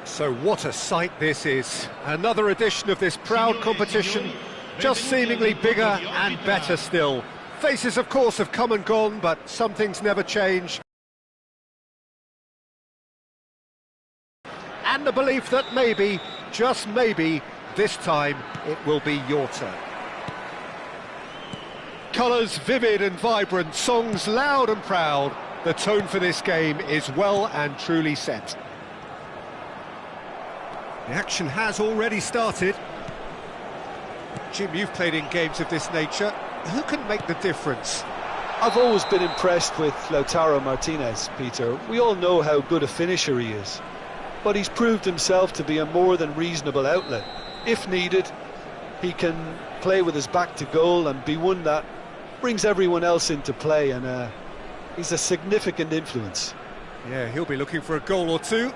So what a sight this is. Another edition of this proud competition, just seemingly bigger and better still. Faces, of course, have come and gone, but some things never change. And the belief that maybe, just maybe, this time it will be your turn. Colours vivid and vibrant, songs loud and proud. The tone for this game is well and truly set. The action has already started. Jim, you've played in games of this nature. Who can make the difference? I've always been impressed with Lautaro Martinez, Peter. We all know how good a finisher he is. But he's proved himself to be a more than reasonable outlet. If needed, he can play with his back to goal and be one that brings everyone else into play, and he's a significant influence. Yeah, he'll be looking for a goal or two.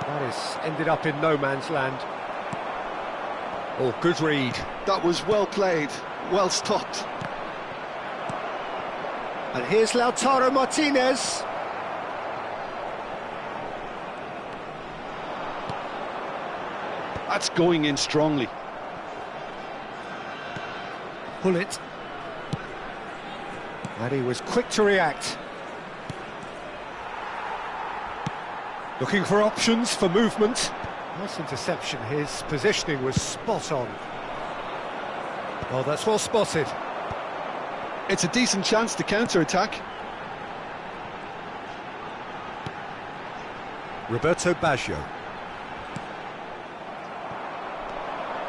That has ended up in no man's land. Oh, good read. That was well played, well stopped. And here's Lautaro Martinez. That's going in strongly. Pull it. And he was quick to react. Looking for options for movement. Nice interception, his positioning was spot on. Oh, that's well spotted. It's a decent chance to counter-attack. Roberto Baggio.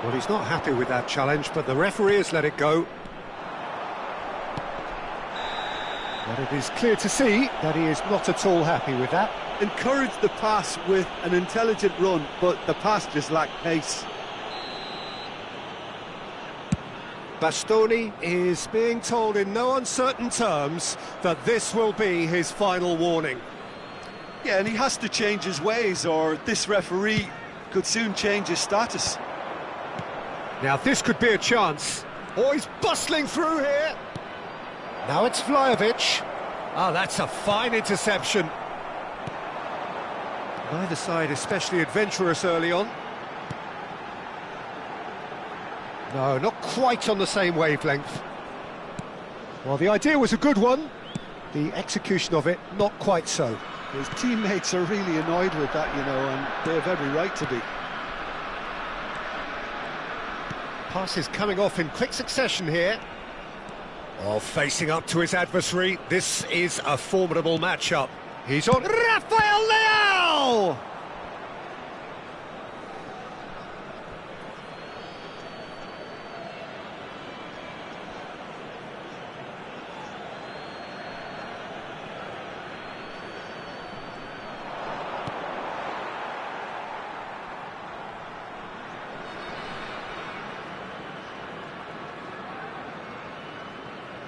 Well, he's not happy with that challenge, but the referee has let it go. But it is clear to see that he is not at all happy with that. Encouraged the pass with an intelligent run, but the pass just lacked pace. Bastoni is being told in no uncertain terms that this will be his final warning. Yeah, and he has to change his ways, or this referee could soon change his status. Now this could be a chance. Oh, he's bustling through here. Now it's Vlahovic. Ah, that's a fine interception. Neither side especially adventurous early on. No, not quite on the same wavelength. Well, the idea was a good one. The execution of it, not quite so. His teammates are really annoyed with that, you know, and they have every right to be. Passes coming off in quick succession here. Oh, facing up to his adversary. This is a formidable matchup. He's on Rafael Leao!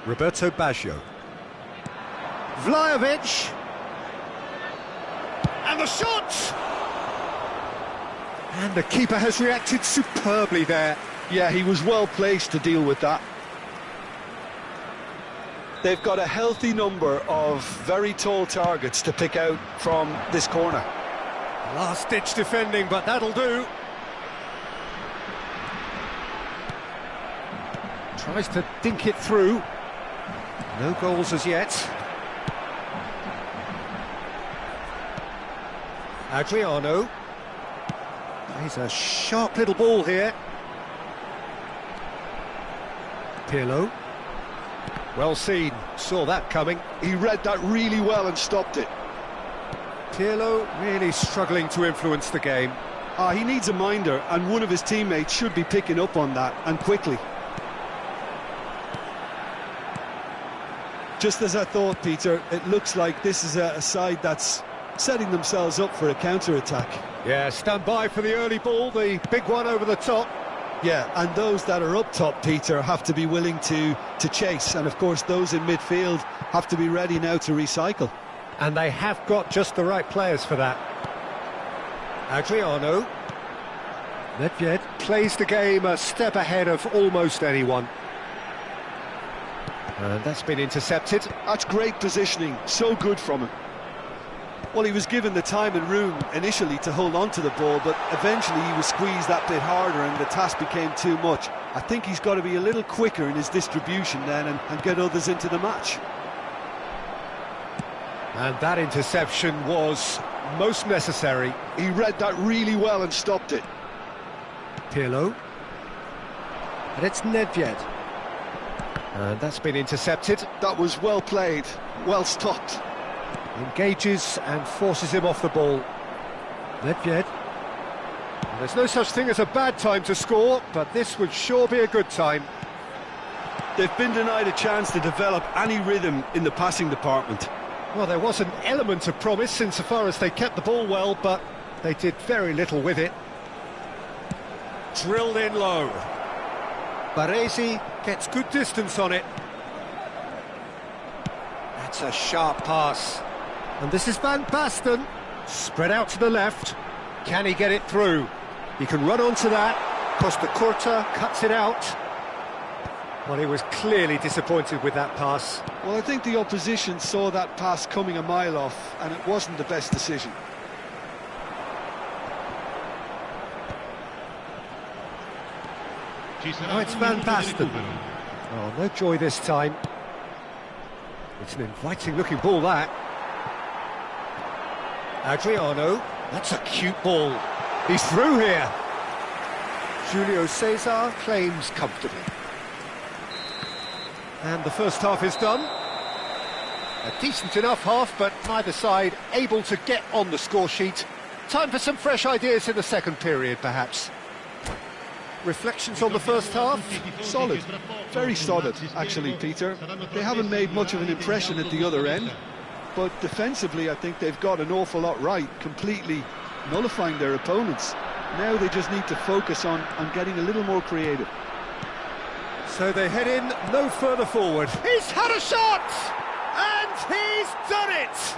Roberto Baggio. Vlahovic. And the shot! And the keeper has reacted superbly there. Yeah, he was well placed to deal with that. They've got a healthy number of very tall targets to pick out from this corner. Last-ditch defending, but that'll do. Tries to dink it through. No goals as yet. Adriano. He's a sharp little ball here. Pirlo. Well seen, saw that coming. He read that really well and stopped it. Pirlo really struggling to influence the game. He needs a minder, and one of his teammates should be picking up on that, and quickly. Just as I thought, Peter, it looks like this is a side that's setting themselves up for a counter-attack. Yeah, stand by for the early ball, the big one over the top. Yeah, and those that are up top, Peter, have to be willing to chase, and of course those in midfield have to be ready now to recycle. And they have got just the right players for that. Adriano. Nedved plays the game a step ahead of almost anyone. And that's been intercepted. That's great positioning, so good from him. Well, he was given the time and room initially to hold on to the ball, but eventually he was squeezed that bit harder and the task became too much. I think he's got to be a little quicker in his distribution then and get others into the match. And that interception was most necessary. He read that really well and stopped it. Pirlo. And it's Nedved. And that's been intercepted. That was well played, well stopped. Engages and forces him off the ball. Nedved. There's no such thing as a bad time to score, but this would sure be a good time. They've been denied a chance to develop any rhythm in the passing department. Well, there was an element of promise insofar as they kept the ball well, but they did very little with it. Drilled in low. Baresi gets good distance on it. That's a sharp pass. And this is Van Basten. Spread out to the left. Can he get it through? He can run onto that. Costa Curta cuts it out. Well, he was clearly disappointed with that pass. Well, I think the opposition saw that pass coming a mile off, and it wasn't the best decision. Now it's Van Basten. Oh, no joy this time. It's an inviting-looking ball, that. Adriano. That's a cute ball. He's through here. Julio Cesar claims comfortably. And the first half is done. A decent enough half, but neither side able to get on the score sheet. Time for some fresh ideas in the second period, perhaps. Reflections on the first half? Solid. Very solid, actually, Peter. They haven't made much of an impression at the other end, but defensively I think they've got an awful lot right, completely nullifying their opponents. Now they just need to focus on getting a little more creative. So they head in no further forward. He's had a shot! And he's done it!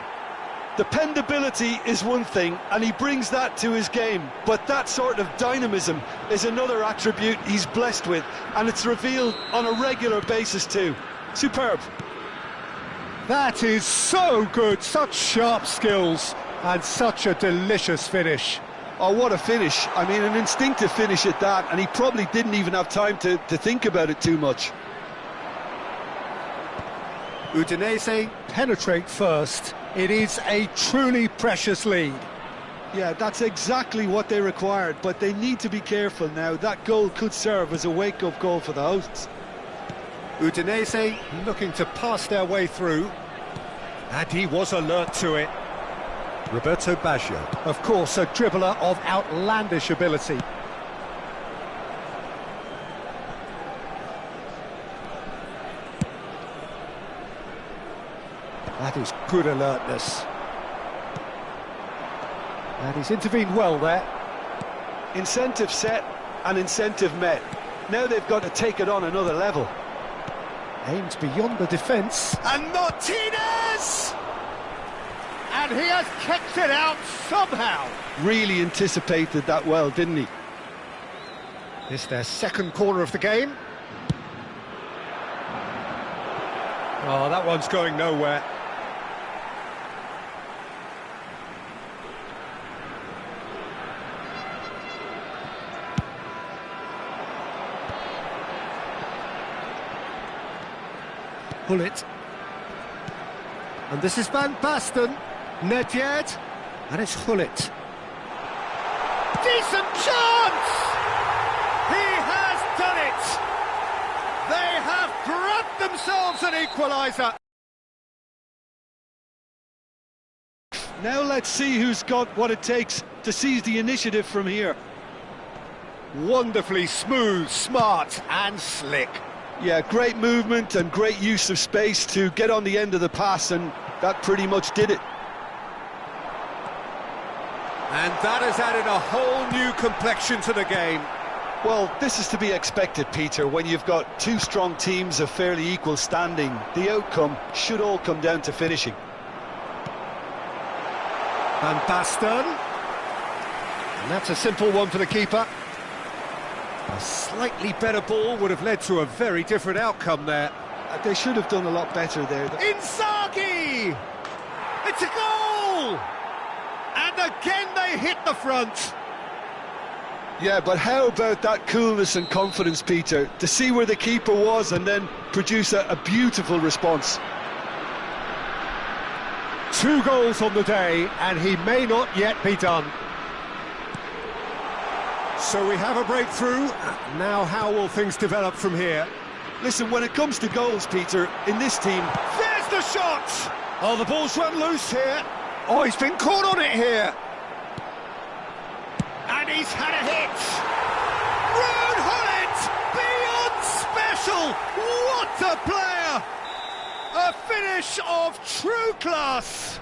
Dependability is one thing, and he brings that to his game, but that sort of dynamism is another attribute he's blessed with, and it's revealed on a regular basis too. Superb. That is so good, such sharp skills, and such a delicious finish. Oh, what a finish. I mean, an instinctive finish at that, and he probably didn't even have time to think about it too much. Udinese penetrate first. It is a truly precious lead. Yeah, that's exactly what they required, but they need to be careful now. That goal could serve as a wake-up goal for the hosts. Udinese looking to pass their way through, and he was alert to it. Roberto Baggio, of course, a dribbler of outlandish ability. That is good alertness. And he's intervened well there. Incentive set and incentive met. Now they've got to take it on another level. Aims beyond the defence. And Martinez! And he has kept it out somehow. Really anticipated that well, didn't he? It's their second corner of the game. Oh, that one's going nowhere. Hullet. And this is Van Basten. Nedved. And it's Hullet. Decent chance! He has done it! They have grabbed themselves an equaliser. Now let's see who's got what it takes to seize the initiative from here. Wonderfully smooth, smart and slick. Yeah, great movement and great use of space to get on the end of the pass, and that pretty much did it. And that has added a whole new complexion to the game. Well, this is to be expected, Peter, when you've got two strong teams of fairly equal standing. The outcome should all come down to finishing. Van Basten. And that's a simple one for the keeper. A slightly better ball would have led to a very different outcome there. They should have done a lot better there. Inzaghi! It's a goal! And again they hit the front. Yeah, but how about that coolness and confidence, Peter, to see where the keeper was and then produce a beautiful response. 2 goals on the day, and he may not yet be done. So we have a breakthrough. Now how will things develop from here? Listen, when it comes to goals, Peter, in this team... There's the shot! Oh, the ball's run loose here. Oh, he's been caught on it here. And he's had a hit. Ruud Gullit, beyond special. What a player! A finish of true class.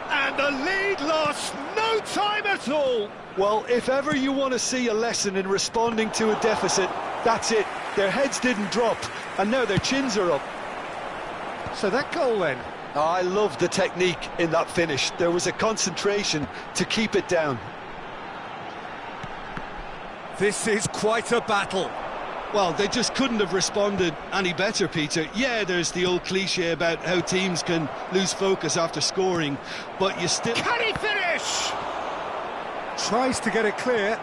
And the lead lost no time at all. Well, if ever you want to see a lesson in responding to a deficit, that's it. Their heads didn't drop, and now their chins are up. So that goal then? Oh, I love the technique in that finish. There was a concentration to keep it down. This is quite a battle. Well, they just couldn't have responded any better, Peter. Yeah, there's the old cliche about how teams can lose focus after scoring, but you still... Can he finish? Tries to get it clear.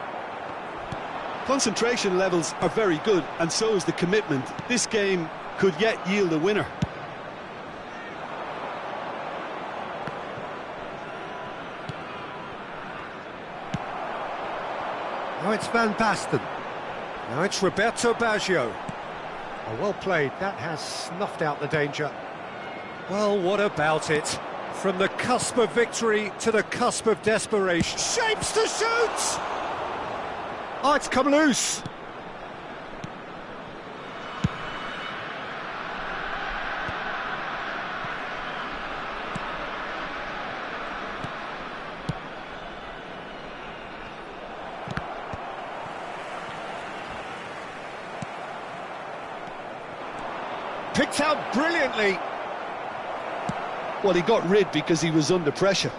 Concentration levels are very good, and so is the commitment. This game could yet yield a winner. Now it's Van Basten. Now it's Roberto Baggio. Oh, well played. That has snuffed out the danger. Well, what about it? From the cusp of victory to the cusp of desperation. Shapes to shoot! Oh, it's come loose. Picked out brilliantly. Well, he got rid because he was under pressure.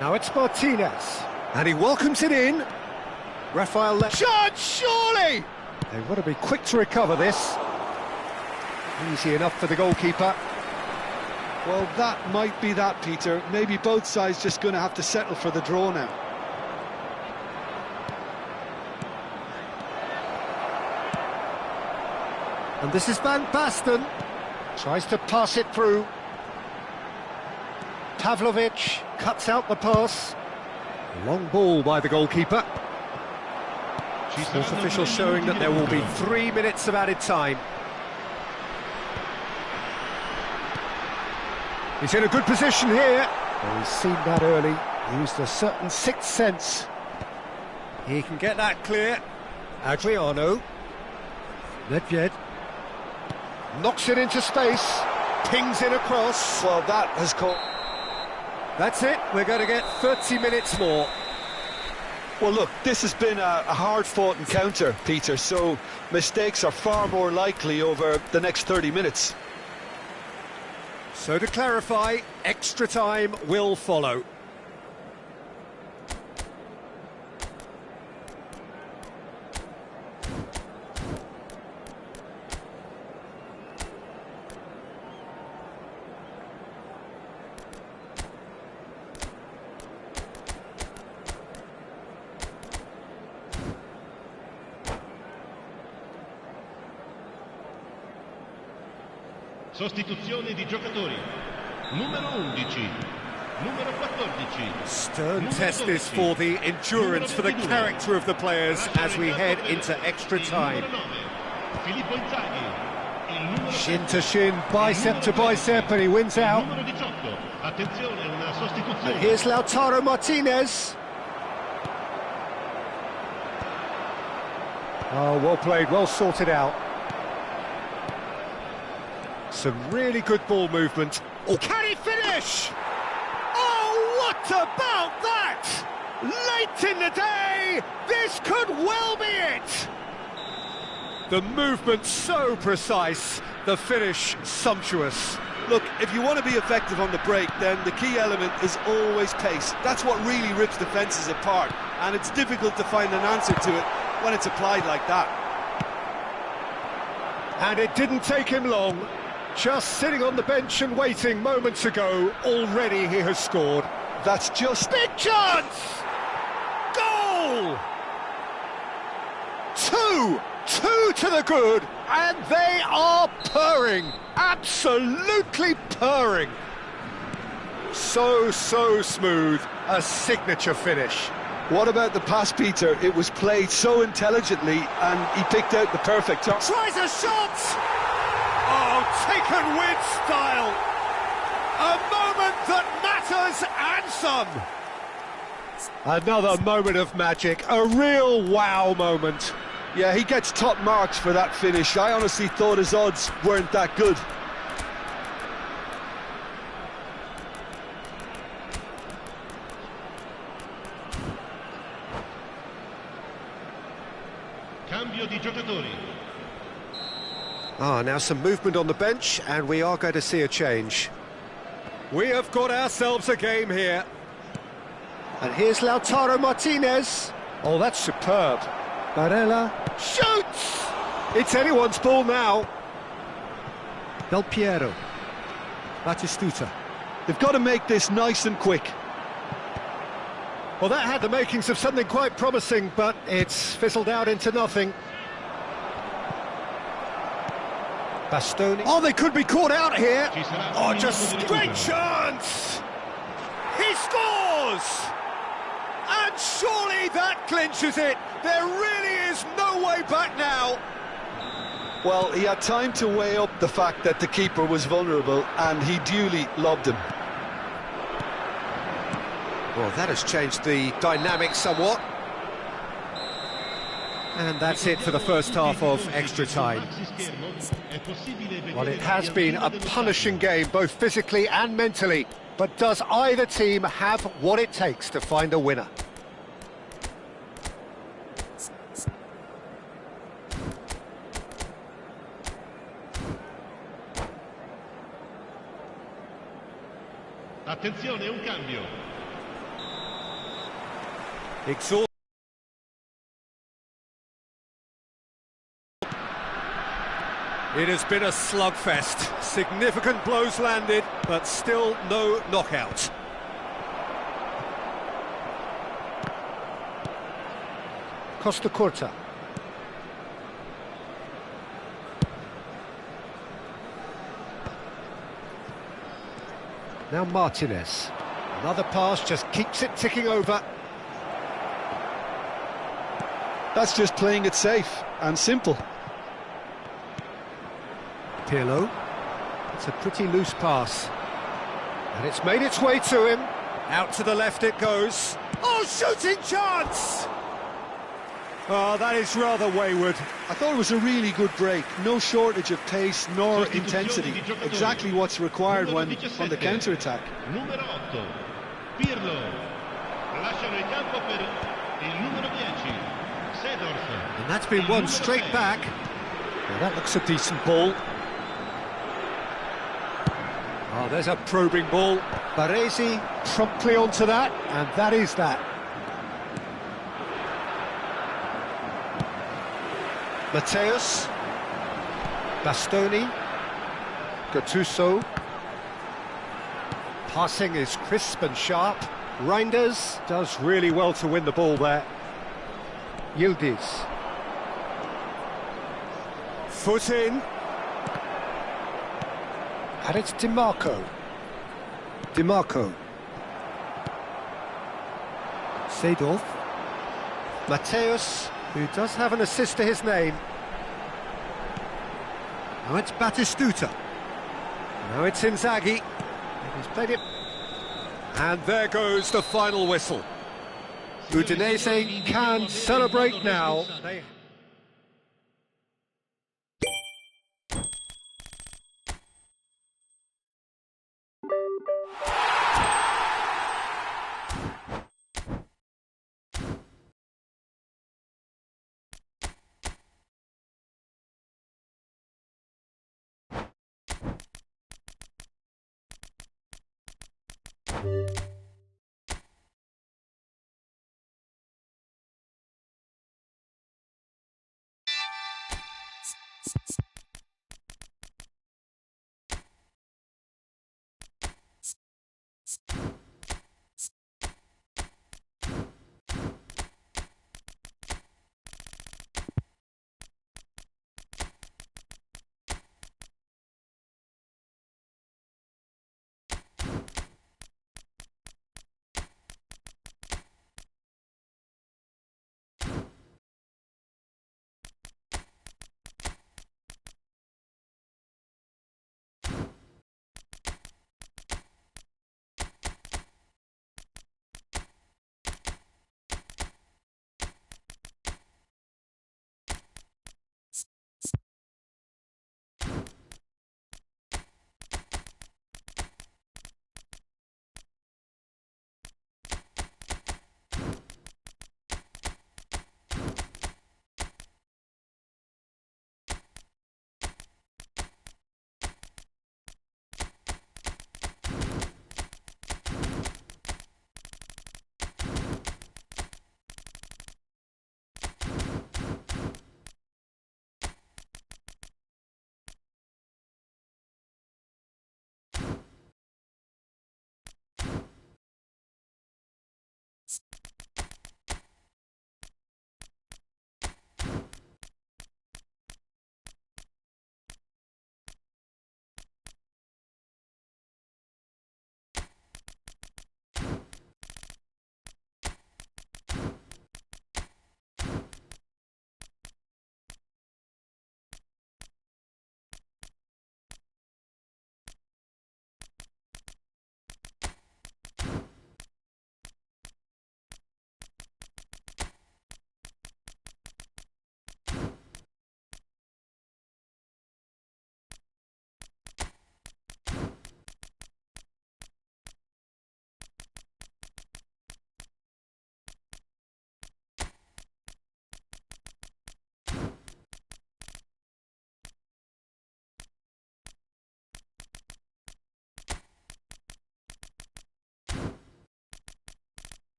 Now it's Martinez. And he welcomes it in. Rafael left. Shot, surely! They want to be quick to recover this. Easy enough for the goalkeeper. Well, that might be that, Peter. Maybe both sides just going to have to settle for the draw now. And this is Van Basten. Tries to pass it through. Pavlovic cuts out the pass. Long ball by the goalkeeper. Sports officials showing that there will be 3 minutes of added time. He's in a good position here. Well, he's seen that early. Used a certain sixth sense. He can get that clear. Adriano. Nedved. Knocks it into space. Pings in across. Well, that has caught... That's it. We're going to get 30 minutes more. Well, look, this has been a hard-fought encounter, Peter, so mistakes are far more likely over the next 30 minutes. So to clarify, extra time will follow. Sostituzione di giocatori. Numero 11. Numero 14. Stern test this for the endurance, for the character of the players as we head into extra time. Filippo Inzaghi. Shin to shin, bicep to bicep, and he wins out. Numero 18. Attenzione, una sostituzione. And here's Lautaro Martinez. Oh, well played, well sorted out. Some really good ball movement. Oh, can he finish? Oh, what about that? Late in the day, this could well be it. The movement so precise, the finish sumptuous. Look, if you want to be effective on the break, then the key element is always pace. That's what really rips defences apart, and it's difficult to find an answer to it when it's applied like that. And it didn't take him long. Just sitting on the bench and waiting moments ago, already he has scored. That's just... Big chance! Goal! Two to the good, and they are purring, absolutely purring. So smooth, a signature finish. What about the pass, Peter? It was played so intelligently, and he picked out the perfect time. Tries a shot! Oh, taken with style. A moment that matters and some. Another moment of magic, a real wow moment. Yeah, he gets top marks for that finish. I honestly thought his odds weren't that good. Cambio di giocatori. Now some movement on the bench, and we are going to see a change. We have got ourselves a game here. And here's Lautaro Martinez. Oh, that's superb. Barella shoots! It's anyone's ball now. Del Piero. Batistuta. They've got to make this nice and quick. Well, that had the makings of something quite promising, but it's fizzled out into nothing. Bastoni. Oh, they could be caught out here. Oh, just great chance! He scores! And surely that clinches it. There really is no way back now. Well, he had time to weigh up the fact that the keeper was vulnerable, and he duly lobbed him. Well, that has changed the dynamic somewhat. And that's it for the first half of extra time. Well, it has been a punishing game, both physically and mentally. But does either team have what it takes to find a winner? Attenzione, un cambio. Exhaust. It has been a slugfest. Significant blows landed, but still no knockout. Costa Curta. Now Martinez. Another pass, just keeps it ticking over. That's just playing it safe and simple. Pirlo. It's a pretty loose pass. And it's made its way to him. Out to the left it goes. Oh, shooting chance! Oh, that is rather wayward. I thought it was a really good break. No shortage of pace nor intensity. Exactly what's required when on the counter-attack. Numero 8. Pirlo. Lasciano il campo per il numero 10. Seedorf. And that's been won straight back. Well, that looks a decent ball. Oh, there's a probing ball. Baresi promptly onto that, and that is that. Mateus. Bastoni. Gattuso. Passing is crisp and sharp. Reinders does really well to win the ball there. Yildiz. Foot in. And it's DiMarco. DiMarco. Seedorf. Mateus, who does have an assist to his name. Now it's Batistuta. Now it's Inzaghi. He's played it. And there goes the final whistle. Udinese can celebrate now.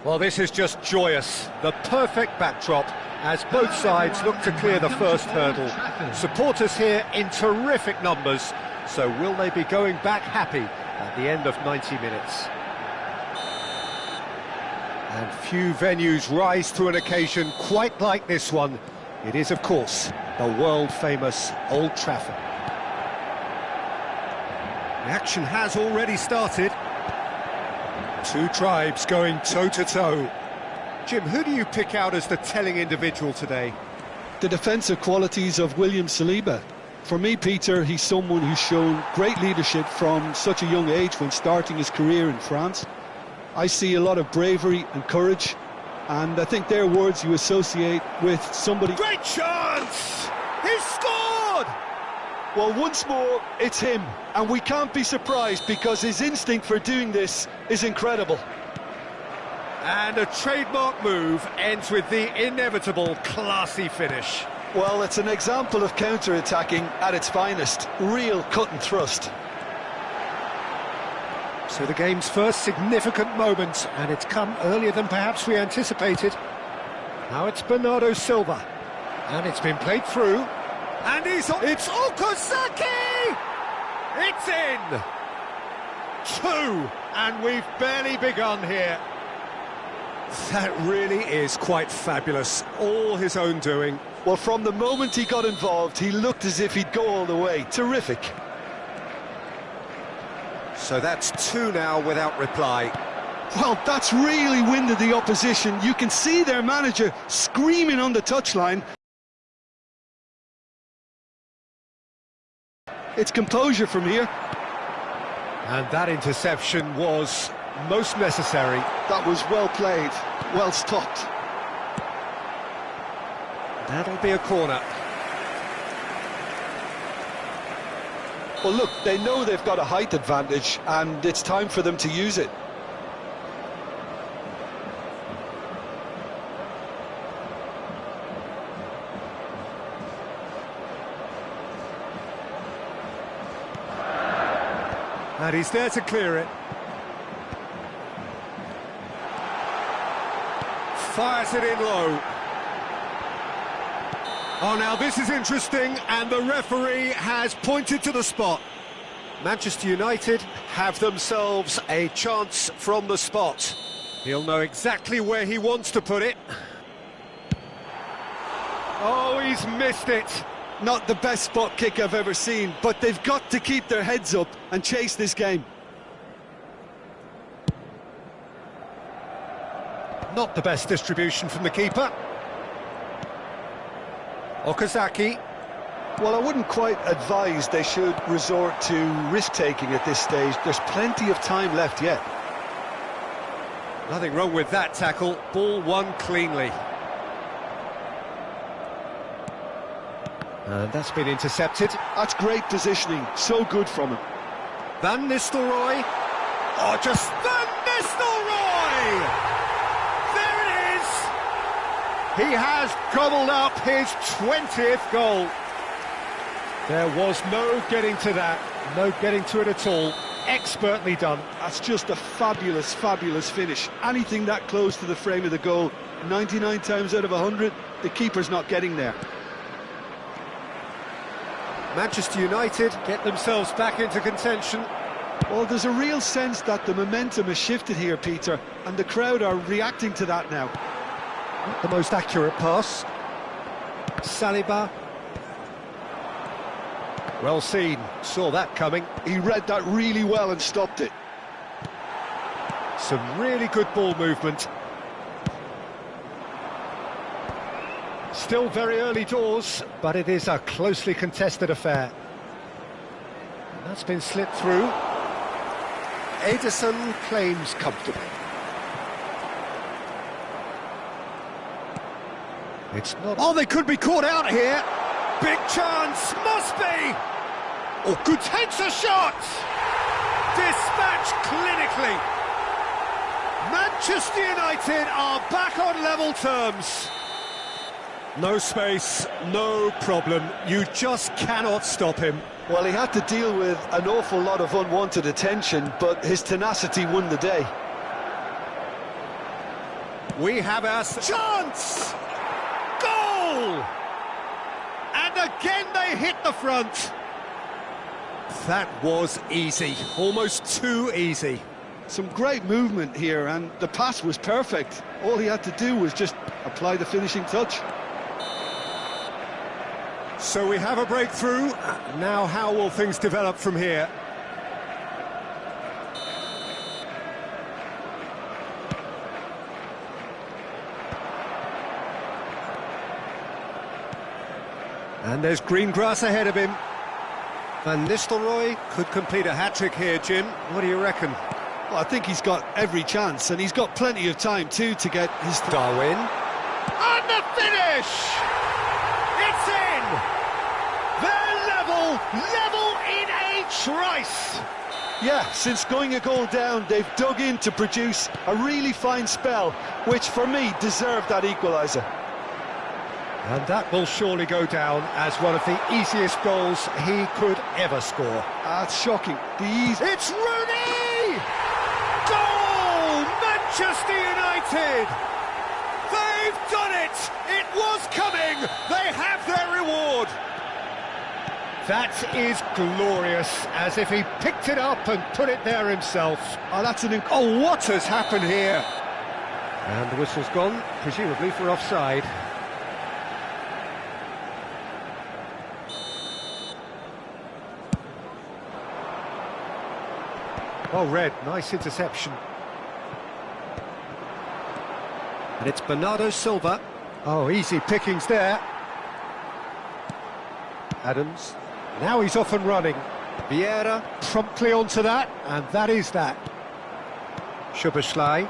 Well, this is just joyous. The perfect backdrop as both sides look to clear the first hurdle. Supporters here in terrific numbers, so will they be going back happy at the end of 90 minutes? And few venues rise to an occasion quite like this one. It is, of course, the world-famous Old Trafford. The action has already started. Two tribes going toe-to-toe. Jim, who do you pick out as the telling individual today? The defensive qualities of William Saliba. For me, Peter, he's someone who's shown great leadership from such a young age when starting his career in France. I see a lot of bravery and courage, and I think they're words you associate with somebody... Great chance! He's scored! Well, once more, it's him, and we can't be surprised because his instinct for doing this is incredible. And a trademark move ends with the inevitable classy finish. Well, it's an example of counter-attacking at its finest. Real cut and thrust. So the game's first significant moment, and it's come earlier than perhaps we anticipated. Now it's Bernardo Silva, and it's been played through. And it's Okazaki! It's in! 2, and we've barely begun here. That really is quite fabulous, all his own doing. Well, from the moment he got involved, he looked as if he'd go all the way. Terrific. So that's 2 now without reply. Well, that's really winded the opposition. You can see their manager screaming on the touchline. It's composure from here. And that interception was most necessary. That was well played, well stopped. That'll be a corner. Well, look, they know they've got a height advantage, and it's time for them to use it. And he's there to clear it. Fires it in low. Oh, now this is interesting, and the referee has pointed to the spot. Manchester United have themselves a chance from the spot. He'll know exactly where he wants to put it. Oh, he's missed it. Not the best spot kick I've ever seen, but they've got to keep their heads up and chase this game. Not the best distribution from the keeper. Okazaki. Well, I wouldn't quite advise they should resort to risk-taking at this stage. There's plenty of time left yet. Nothing wrong with that tackle. Ball won cleanly. And that's been intercepted. That's great positioning. So good from him. Van Nistelrooy. Oh, just Van Nistelrooy! There it is! He has gobbled up his 20th goal. There was no getting to that, no getting to it at all. Expertly done. That's just a fabulous, fabulous finish. Anything that close to the frame of the goal, 99 times out of 100, the keeper's not getting there. Manchester United get themselves back into contention. Well, there's a real sense that the momentum has shifted here, Peter, and the crowd are reacting to that now. Not the most accurate pass. Saliba. Well seen, saw that coming. He read that really well and stopped it. Some really good ball movement. Still very early doors, but it is a closely contested affair. And that's been slipped through. Ederson claims comfortably. It's not... Oh, they could be caught out here! Big chance, must be! Oh, good takes a shot! Dispatched clinically. Manchester United are back on level terms. No space, no problem. You just cannot stop him. Well, he had to deal with an awful lot of unwanted attention, but his tenacity won the day. we have our chance! Goal! And again they hit the front. That was easy, almost too easy. Some great movement here, and the pass was perfect. All he had to do was just apply the finishing touch. So we have a breakthrough. Now how will things develop from here? And there's green grass ahead of him. Van Nistelrooy could complete a hat-trick here, Jim. What do you reckon? Well, I think he's got every chance, and he's got plenty of time too to get his... Darwin. And the finish! It's in! They're level in a trice! Yeah, since going a goal down, they've dug in to produce a really fine spell, which for me deserved that equaliser. And that will surely go down as one of the easiest goals he could ever score. That's shocking. It's Rooney! Goal! Manchester United! They've done it! It was coming! They have their reward! That is glorious, as if he picked it up and put it there himself. Oh, what has happened here? And the whistle's gone, presumably for offside. Oh, red, nice interception. And it's Bernardo Silva. Oh, easy pickings there. Adams. Now he's off and running. Vieira promptly onto that, and that is that. Szoboszlai.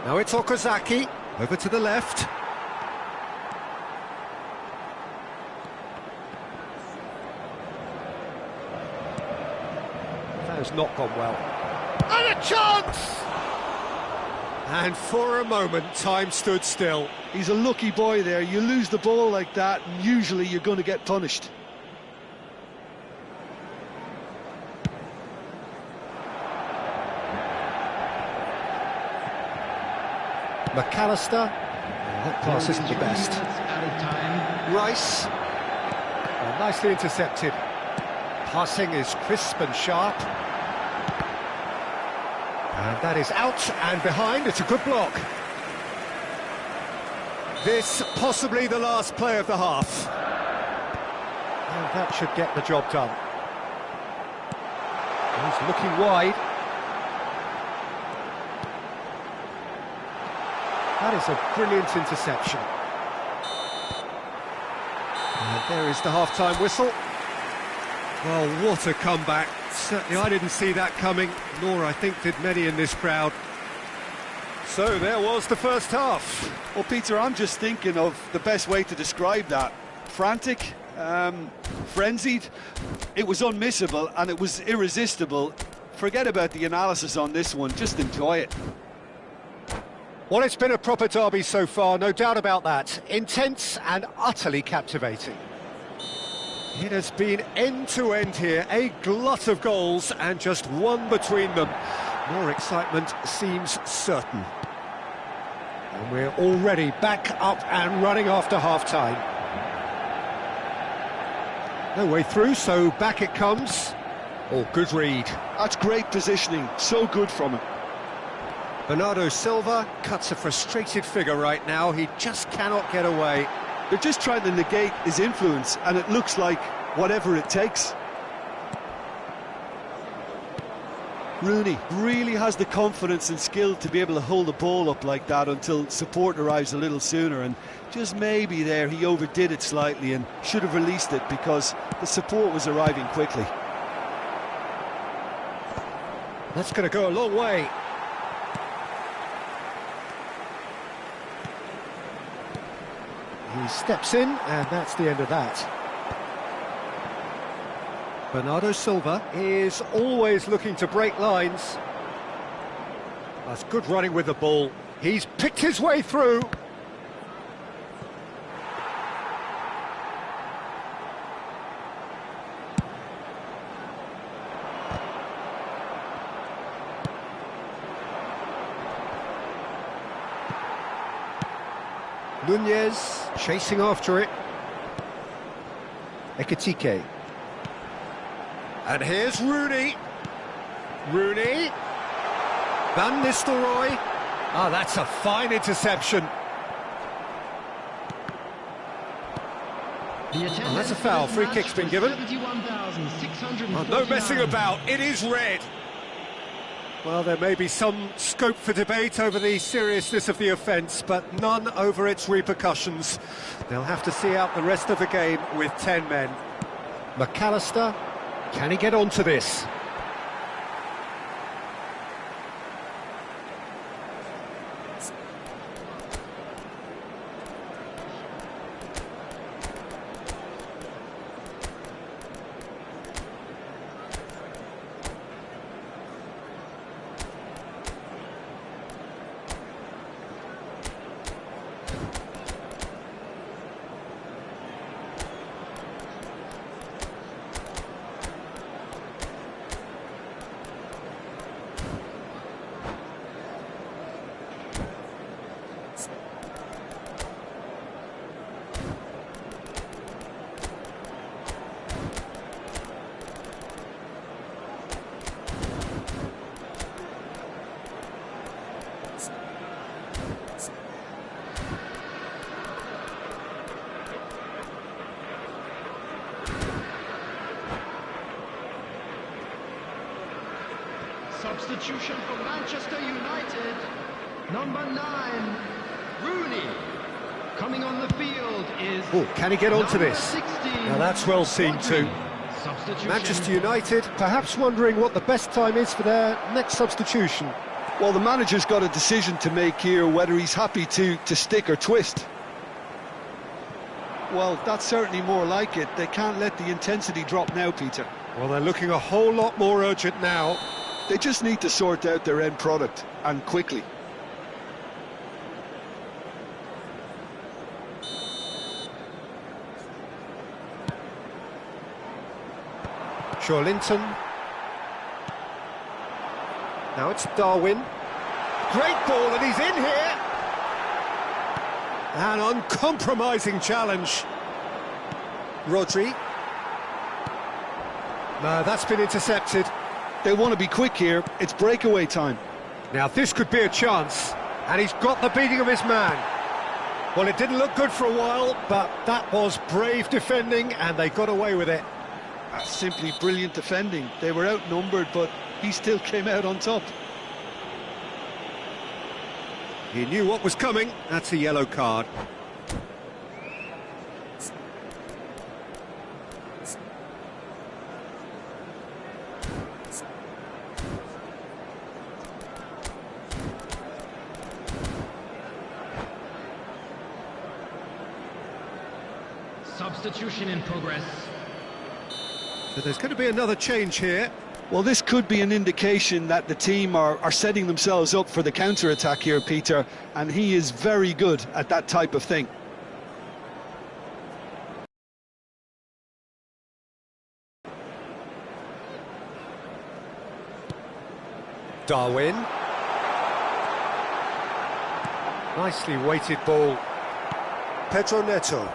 Now it's Okazaki. Over to the left. Has not gone well. And a chance! And for a moment, time stood still. He's a lucky boy there. You lose the ball like that, and usually you're going to get punished. McAllister. That pass isn't the best. Rice. Oh, nicely intercepted. Passing is crisp and sharp. And that is out and behind. It's a good block. This possibly the last play of the half. And that should get the job done. He's looking wide. That is a brilliant interception. And there is the half-time whistle. Well, what a comeback. Certainly I didn't see that coming, nor I think did many in this crowd. So there was the first half. Well, Peter, I'm just thinking of the best way to describe that. Frantic, frenzied. It was unmissable and it was irresistible. Forget about the analysis on this one, just enjoy it. Well, it's been a proper derby so far, no doubt about that. Intense and utterly captivating. It has been end-to-end here, a glut of goals and just one between them. More excitement seems certain. And we're already back up and running after half-time. No way through, so back it comes. Oh, good read. That's great positioning, so good from him. Bernardo Silva cuts a frustrated figure right now, he just cannot get away. They're just trying to negate his influence, and it looks like whatever it takes. Rooney really has the confidence and skill to be able to hold the ball up like that until support arrives a little sooner, and just maybe there he overdid it slightly and should have released it because the support was arriving quickly. That's going to go a long way. He steps in, and that's the end of that. Bernardo Silva is always looking to break lines. That's good running with the ball. He's picked his way through. Nunez chasing after it. Ekitike. And here's Rooney. Rooney. Van Nistelrooy. Ah, that's a fine interception. Oh, that's a foul. Free kick's been given. Oh, no messing about. It is red. Well, there may be some scope for debate over the seriousness of the offence, but none over its repercussions. They'll have to see out the rest of the game with 10 men. McAllister, can he get onto this? Substitution for Manchester United. Number 9, Rooney. Coming on the field is... Oh, can he get onto this? 16, Now that's well seen too. Manchester United perhaps wondering what the best time is for their next substitution. Well, the manager's got a decision to make here, whether he's happy to stick or twist. Well, that's certainly more like it. They can't let the intensity drop now, Peter. Well, they're looking a whole lot more urgent now. They just need to sort out their end product, and quickly. Linton. Now it's Darwin. Great ball, and he's in here. An uncompromising challenge. Rodri. No, that's been intercepted. They want to be quick here. It's breakaway time. Now this could be a chance, and he's got the beating of his man. Well, it didn't look good for a while, but that was brave defending, and they got away with it. That's simply brilliant defending. They were outnumbered, but he still came out on top. He knew what was coming. That's a yellow card. Substitution in progress. So there's going to be another change here. Well, this could be an indication that the team are setting themselves up for the counter-attack here, Peter, and he is very good at that type of thing. Darwin. Nicely weighted ball. Pedro Neto.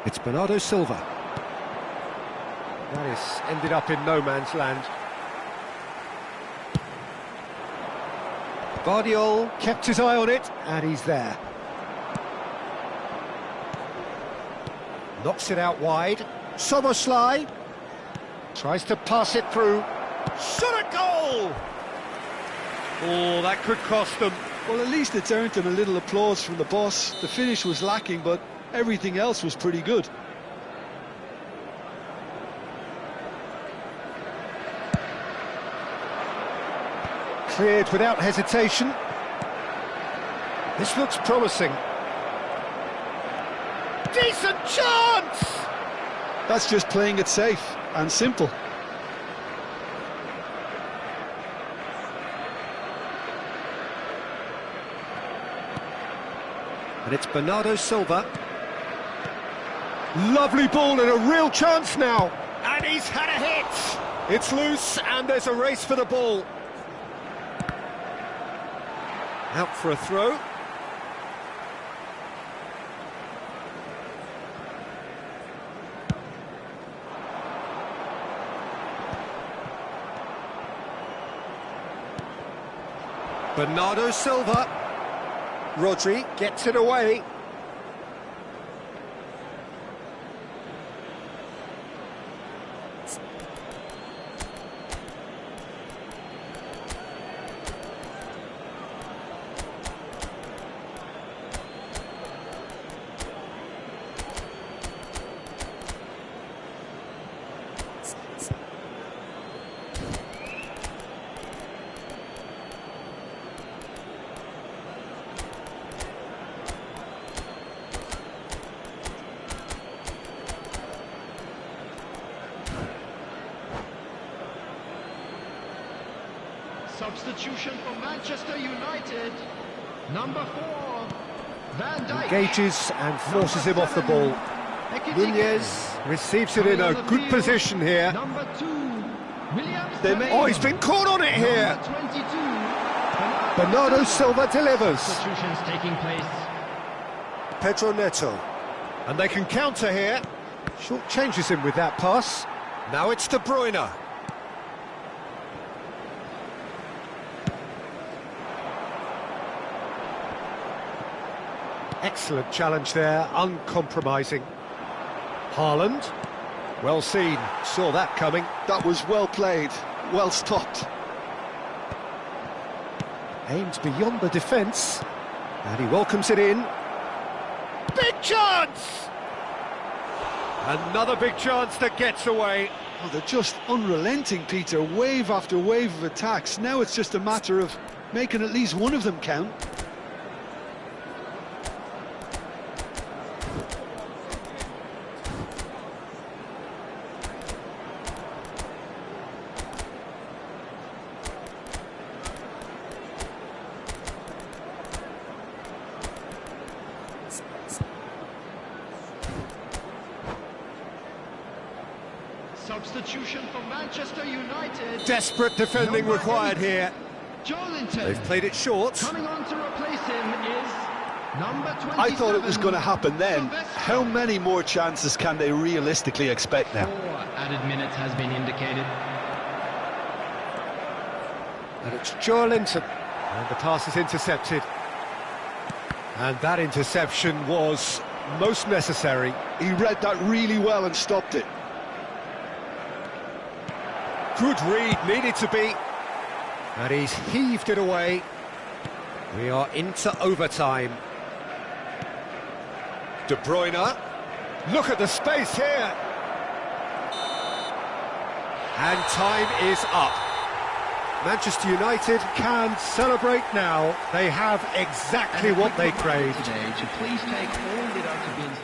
It's Bernardo Silva. That is ended up in no man's land. Guardiola kept his eye on it, and he's there. Knocks it out wide. Soboslai tries to pass it through. Shot a goal! Oh, that could cost them. Well, at least it's earned them a little applause from the boss. The finish was lacking, but everything else was pretty good. Cleared without hesitation. This looks promising. Decent chance! That's just playing it safe and simple. And it's Bernardo Silva. Lovely ball and a real chance now. And he's had a hit. It's loose and there's a race for the ball. Out for a throw. Bernardo Silva. Rodri gets it away. Substitution for Manchester United. Number 4, Van Dijk. Engages and forces him off the ball. Nunez receives it in a good position here. Number 2, Williams. Oh, he's been caught on it here. Number 22, Bernardo Silva delivers. Substitutions taking place. Pedro Neto. And they can counter here. Short changes him with that pass. Now it's De Bruyne. Excellent challenge there, uncompromising. Haaland, well seen, saw that coming. That was well played, well stopped. Aimed beyond the defence, and he welcomes it in. Big chance! Another big chance that gets away. Oh, they're just unrelenting, Peter, wave after wave of attacks. Now it's just a matter of making at least one of them count. Substitution for Manchester United. Desperate defending Number required 8, here. Joelinton. They've played it short. Coming on to replace him is number 27. I thought it was going to happen then. Sylvester. How many more chances can they realistically expect now? 4 added minutes has been indicated. And it's Joelinton. And the pass is intercepted. And that interception was most necessary. He read that really well and stopped it. Good read, needed to be. And he's heaved it away. We are into overtime. De Bruyne. Look at the space here. And time is up. Manchester United can celebrate now. They have exactly what they craved. Today to please take all deducted bins.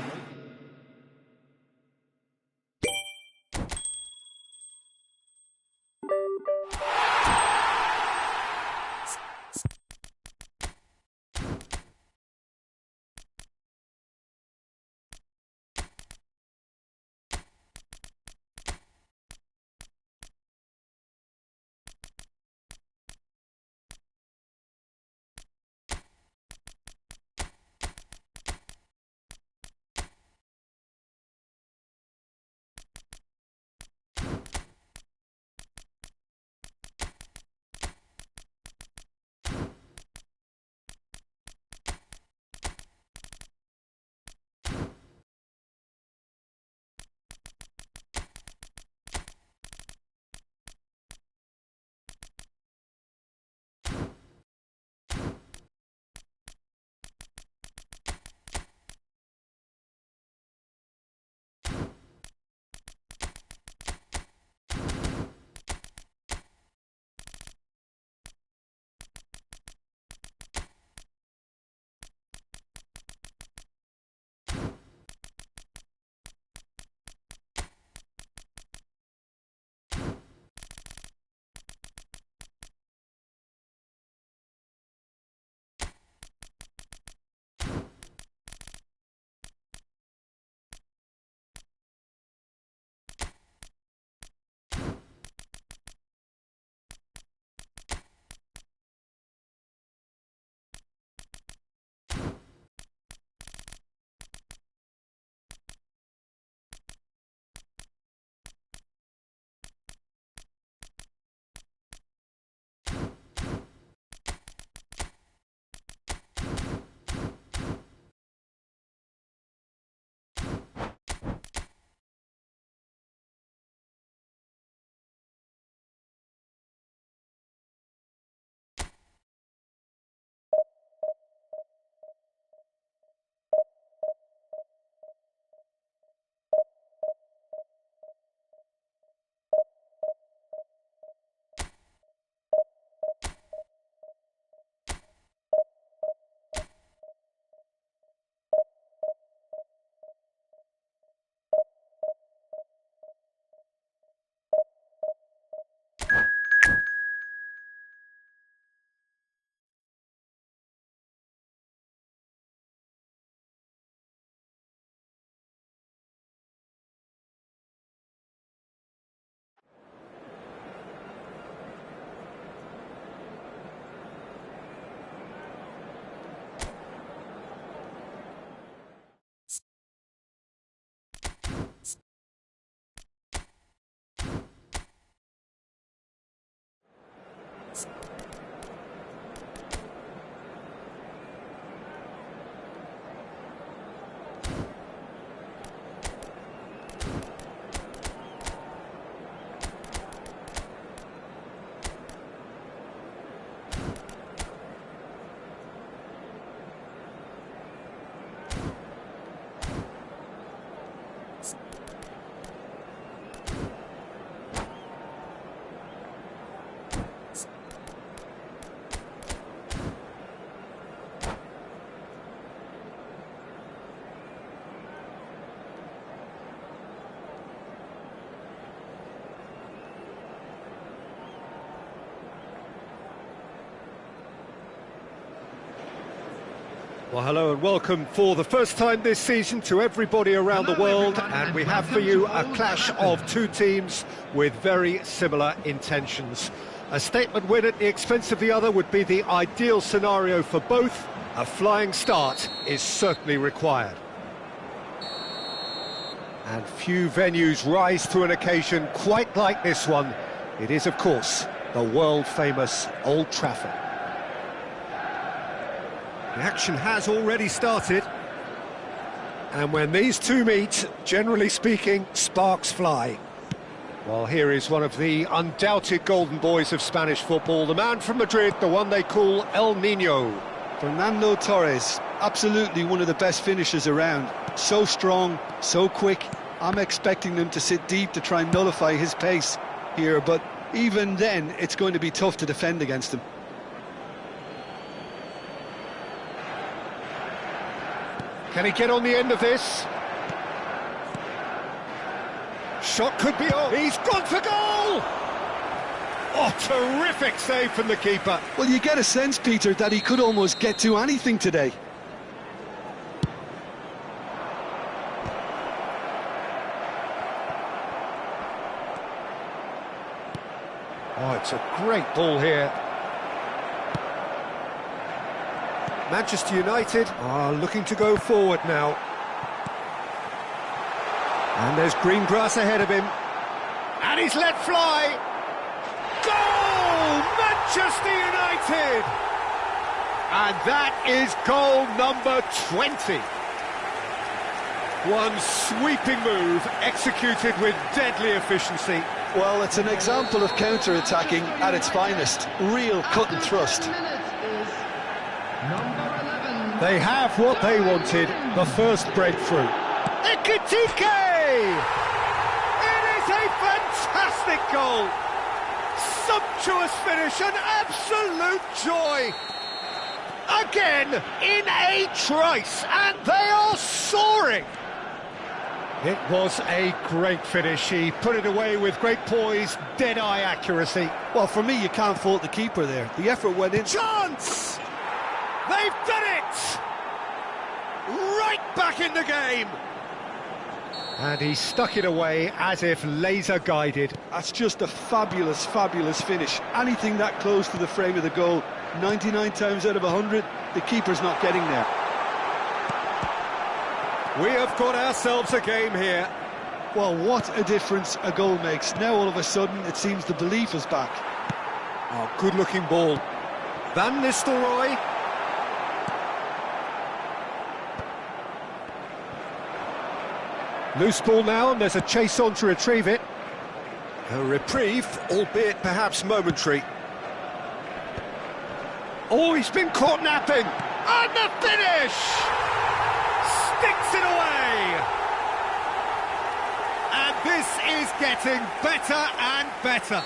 Well, hello and welcome for the first time this season to everybody around the world, and we have for you a clash of two teams with very similar intentions. A statement win at the expense of the other would be the ideal scenario for both. A flying start is certainly required. And few venues rise to an occasion quite like this one. It is, of course, the world-famous Old Trafford. The action has already started, and when these two meet, generally speaking, sparks fly. Well, here is one of the undoubted golden boys of Spanish football, the man from Madrid, the one they call El Niño. Fernando Torres, absolutely one of the best finishers around. So strong, so quick. I'm expecting them to sit deep to try and nullify his pace here, but even then, it's going to be tough to defend against him. Can he get on the end of this? Shot could be on. He's gone for goal! Oh, terrific save from the keeper. Well, you get a sense, Peter, that he could almost get to anything today. Oh, it's a great ball here. Manchester United are looking to go forward now. And there's green grass ahead of him. And he's let fly. Goal! Manchester United! And that is goal number 20. One sweeping move executed with deadly efficiency. Well, it's an example of counter-attacking at its finest. Real cut and thrust. They have what they wanted, the first breakthrough. Ekitike! It is a fantastic goal! Sumptuous finish, an absolute joy! Again, in a trice, and they are soaring! It was a great finish. He put it away with great poise, dead-eye accuracy. Well, for me, you can't fault the keeper there. The effort went in. Chance! They've done it! Right back in the game! And he stuck it away as if laser-guided. That's just a fabulous, fabulous finish. Anything that close to the frame of the goal, 99 times out of 100, the keeper's not getting there. We have got ourselves a game here. Well, what a difference a goal makes. Now, all of a sudden, it seems the belief is back. Oh, good-looking ball. Van Nistelrooy. Loose ball now, and there's a chase on to retrieve it. A reprieve, albeit perhaps momentary. Oh, he's been caught napping! And the finish! Sticks it away! And this is getting better and better.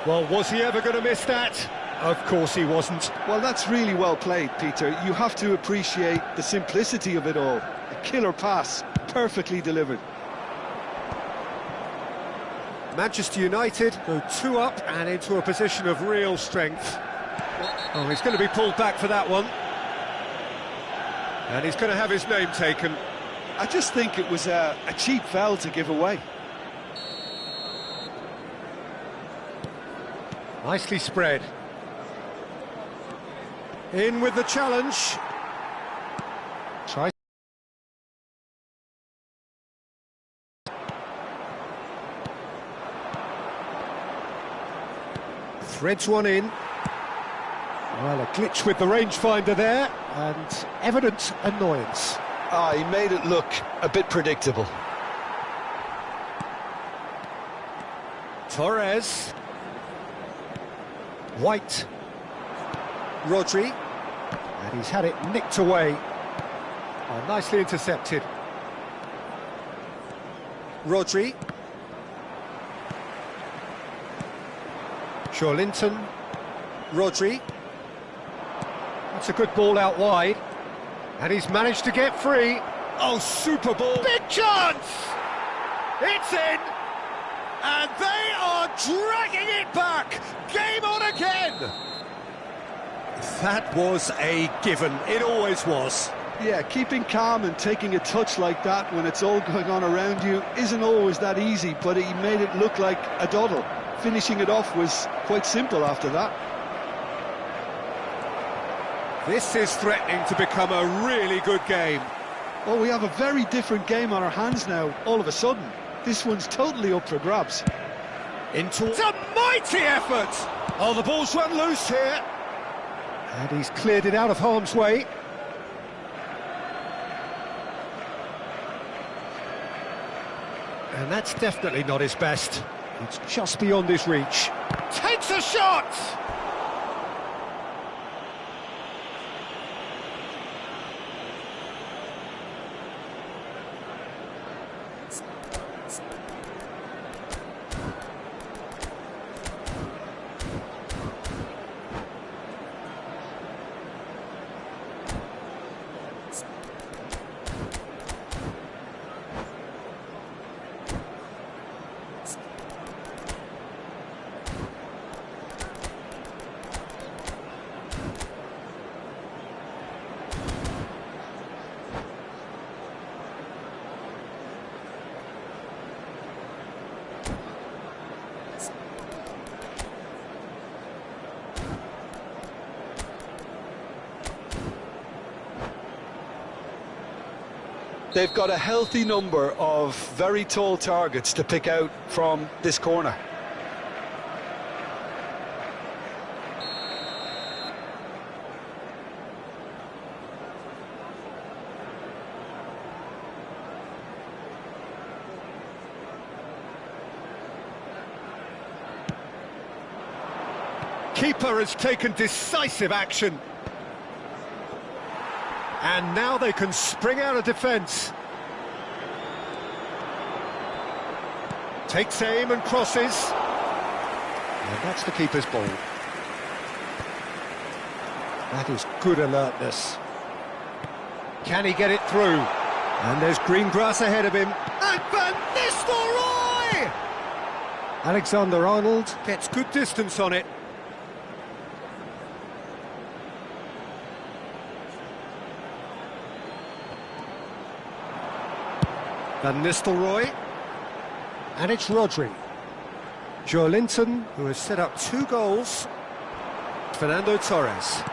Well, was he ever going to miss that? Of course he wasn't. Well, that's really well played, Peter. You have to appreciate the simplicity of it all. A killer pass, perfectly delivered. Manchester United go 2 up and into a position of real strength. Oh, he's going to be pulled back for that one. And he's going to have his name taken. I just think it was a cheap foul to give away. Nicely spread. In with the challenge. Tries. Threads one in. Well, a glitch with the rangefinder there, and evident annoyance. Ah, he made it look a bit predictable. Torres. White. Rodri. And he's had it nicked away. Oh, nicely intercepted. Rodri. Linton. Rodri. That's a good ball out wide. And he's managed to get free. Oh, super ball. Big chance! It's in! And they are dragging it back! Game on again! That was a given. It always was. Yeah, keeping calm and taking a touch like that when it's all going on around you isn't always that easy, but he made it look like a doddle. Finishing it off was quite simple after that. This is threatening to become a really good game. Oh, we have a very different game on our hands now, all of a sudden. This one's totally up for grabs. It's a mighty effort! Oh, the ball's run loose here. And he's cleared it out of harm's way. And that's definitely not his best. It's just beyond his reach. Takes a shot! They've got a healthy number of very tall targets to pick out from this corner. Keeper has taken decisive action. And now they can spring out of defence. Takes aim and crosses. And that's the keeper's ball. That is good alertness. Can he get it through? And there's green grass ahead of him. And Van Nistelrooy! Alexander-Arnold gets good distance on it. Van Nistelrooy, and it's Rodri. Joelinton, who has set up 2 goals. Fernando Torres.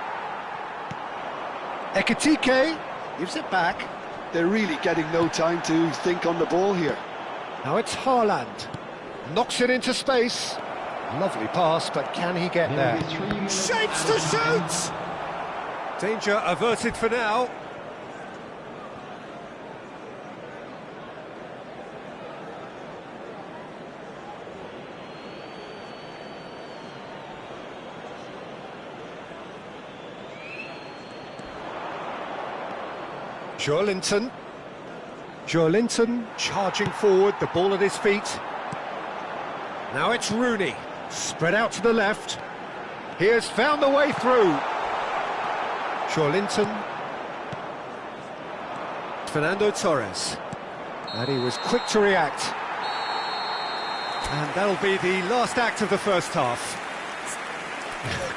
Ekitike gives it back. They're really getting no time to think on the ball here. Now it's Haaland. Knocks it into space. Lovely pass, but can he get there? Shapes to shoot! Danger averted for now. Joelinton charging forward, the ball at his feet. Now it's Rooney, spread out to the left. He has found the way through. Joelinton. Fernando Torres. And he was quick to react. And that'll be the last act of the first half.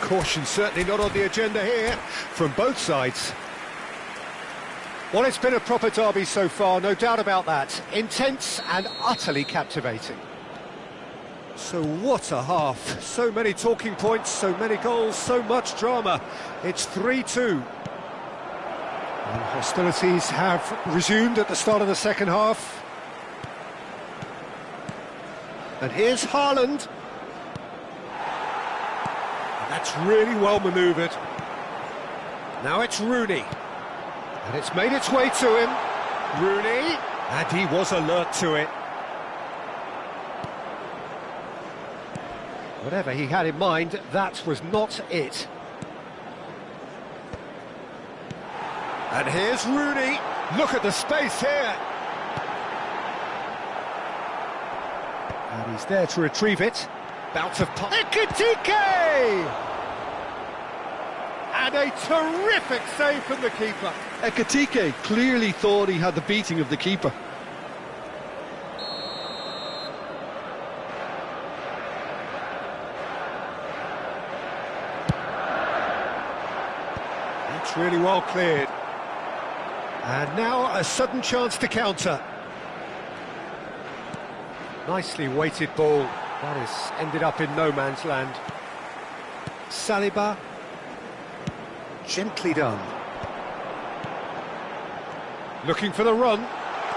Caution certainly not on the agenda here from both sides. Well, it's been a proper derby so far, no doubt about that. Intense and utterly captivating. So what a half. So many talking points, so many goals, so much drama. It's 3-2. And hostilities have resumed at the start of the second half. And here's Haaland. And that's really well manoeuvred. Now it's Rooney. And it's made its way to him. Rooney. And he was alert to it. Whatever he had in mind, that was not it. And here's Rooney. Look at the space here. And he's there to retrieve it. Bout of Ekitike! And a terrific save from the keeper. Ekitike clearly thought he had the beating of the keeper. It's really well cleared. And now a sudden chance to counter. Nicely weighted ball. That has ended up in no man's land. Saliba. Gently done. Looking for the run.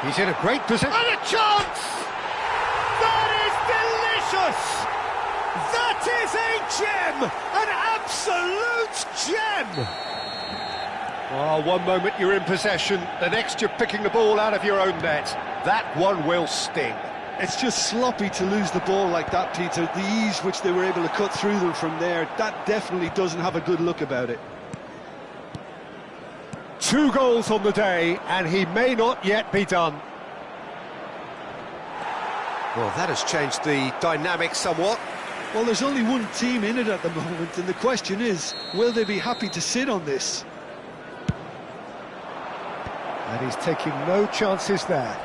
He's in a great position. And a chance! That is delicious! That is a gem! An absolute gem! Oh, one moment you're in possession, the next you're picking the ball out of your own net. That one will sting. It's just sloppy to lose the ball like that, Peter. The ease which they were able to cut through them from there, that definitely doesn't have a good look about it. 2 goals on the day, and he may not yet be done. Well, that has changed the dynamic somewhat. Well, there's only one team in it at the moment, and the question is, will they be happy to sit on this? And he's taking no chances there.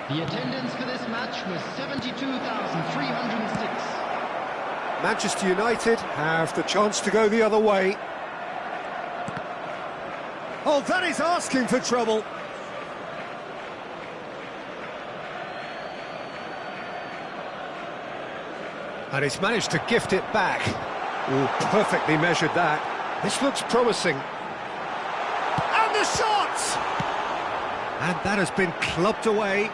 The attendance for this match was 72,306. Manchester United have the chance to go the other way. Oh, that is asking for trouble. And he's managed to gift it back. Oh, perfectly measured that. This looks promising. And the shot! And that has been clubbed away.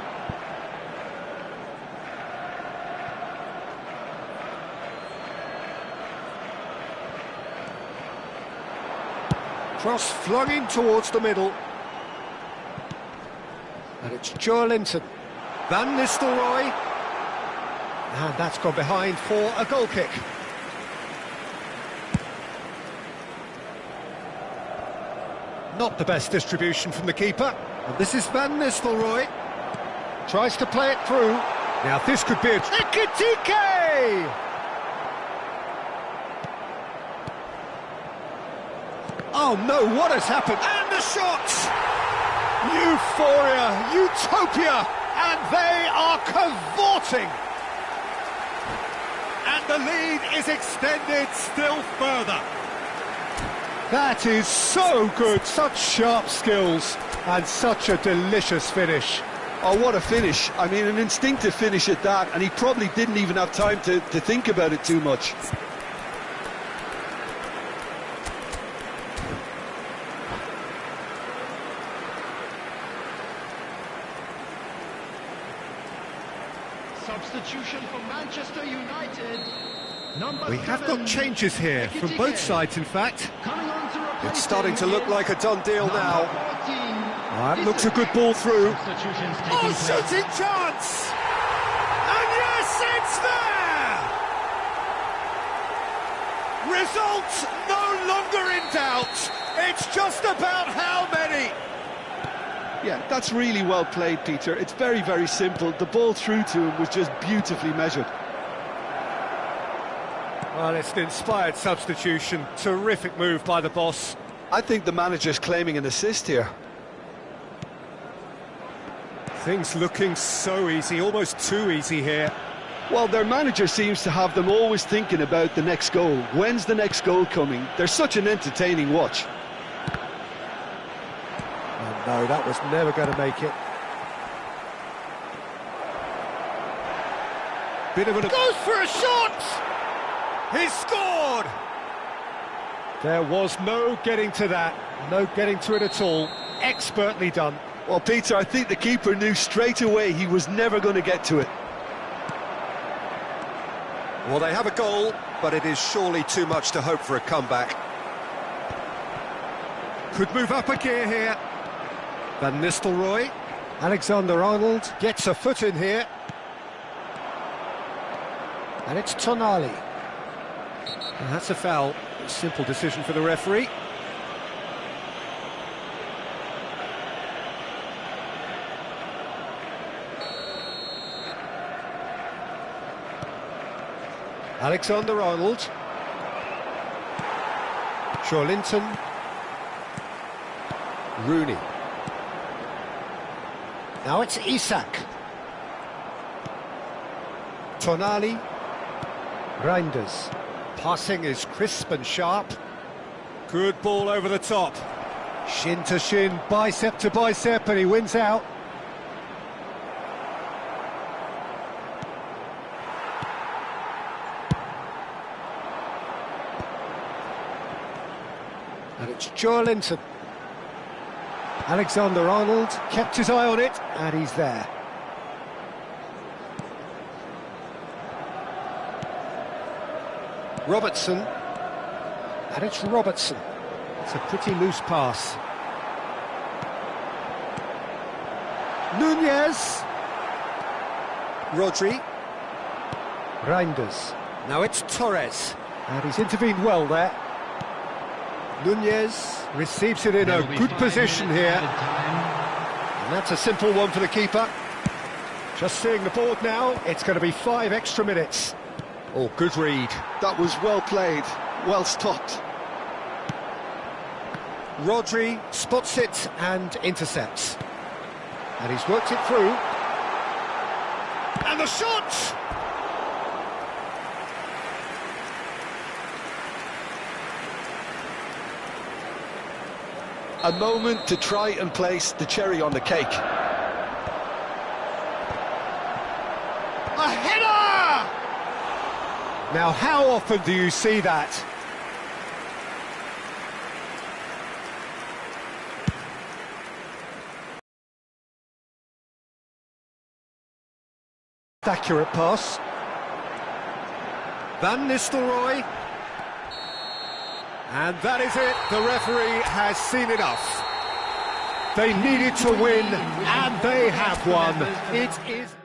Cross flung in towards the middle. And it's Joelinton. Van Nistelrooy. And that's gone behind for a goal kick. Not the best distribution from the keeper. And this is Van Nistelrooy. Tries to play it through. Now this could be a... Ekitike! Oh no, what has happened? And the shot! Euphoria, utopia, and they are cavorting! And the lead is extended still further. That is so good, such sharp skills, and such a delicious finish. Oh, what a finish. I mean, an instinctive finish at that, and he probably didn't even have time to think about it too much. Substitution for Manchester United. We have got changes here from both sides, in fact. It's starting to look like a done deal now. That looks a good ball through. Oh, shooting chance! And yes, it's there! Result no longer in doubt. It's just about how many. Yeah, that's really well played, Peter. It's very, very simple. The ball through to him was just beautifully measured. Well, it's an inspired substitution. Terrific move by the boss. I think the manager's claiming an assist here. Things looking so easy, almost too easy here. Well, their manager seems to have them always thinking about the next goal. When's the next goal coming? They're such an entertaining watch. Oh, no, that was never going to make it. Bit of a... Goes for a shot! He's scored! There was no getting to that. No getting to it at all. Expertly done. Well, Peter, I think the keeper knew straight away he was never going to get to it. Well, they have a goal, but it is surely too much to hope for a comeback. Could move up a gear here. Van Nistelrooy. Alexander-Arnold gets a foot in here. And it's Tonali. And that's a foul. Simple decision for the referee. Alexander-Arnold. Joelinton. Rooney. Now it's Isak. Tonali. Reinders. Passing is crisp and sharp. Good ball over the top. Shin to shin, bicep to bicep, and he wins out. And it's Joelinton. Alexander-Arnold kept his eye on it, and he's there. Robertson. And it's Robertson. It's a pretty loose pass. Nunez. Rodri. Reinders. Now it's Torres. And he's intervened well there. Nunez receives it in a good position here. And that's a simple one for the keeper. Just seeing the board now, it's going to be 5 extra minutes. Oh, good read. That was well played, well stopped. Rodri spots it and intercepts. And he's worked it through. And the shot! A moment to try and place the cherry on the cake. A header! Now, how often do you see that? Accurate pass. Van Nistelrooy. And that is it. The referee has seen enough. They needed to win, and they have won. It is...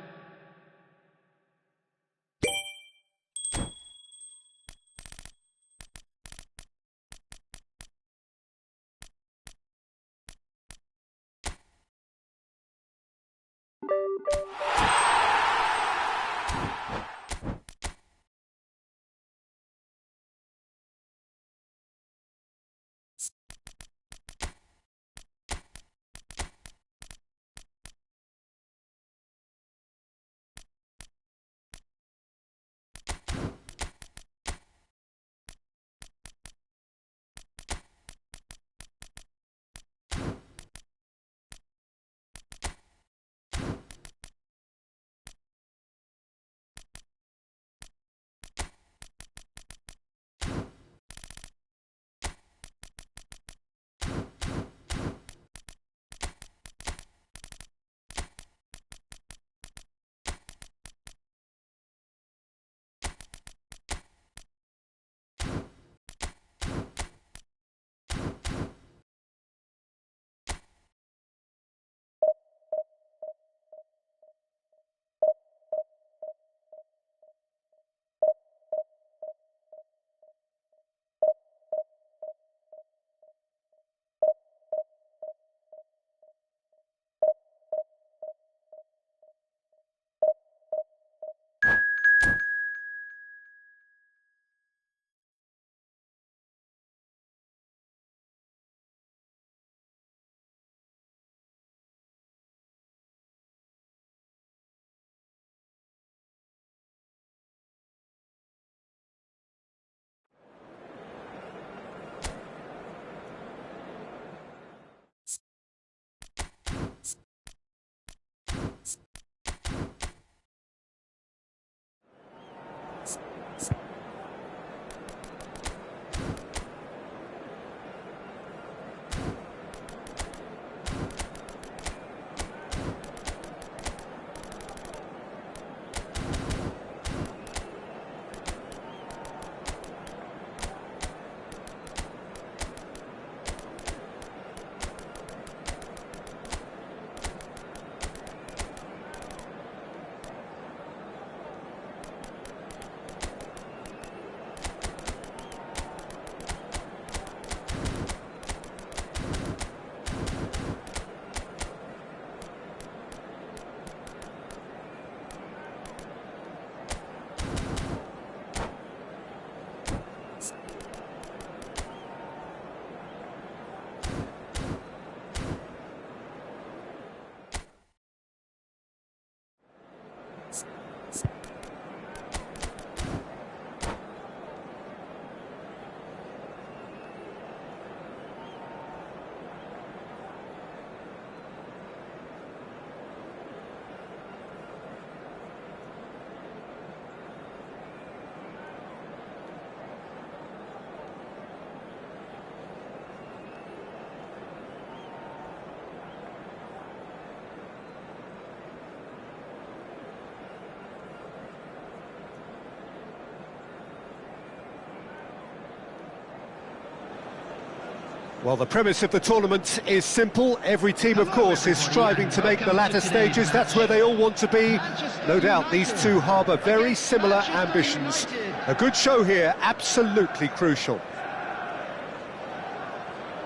Well, the premise of the tournament is simple. Every team, of course, is striving to make the latter stages. That's where they all want to be. No doubt these two harbour very similar ambitions. A good show here, absolutely crucial.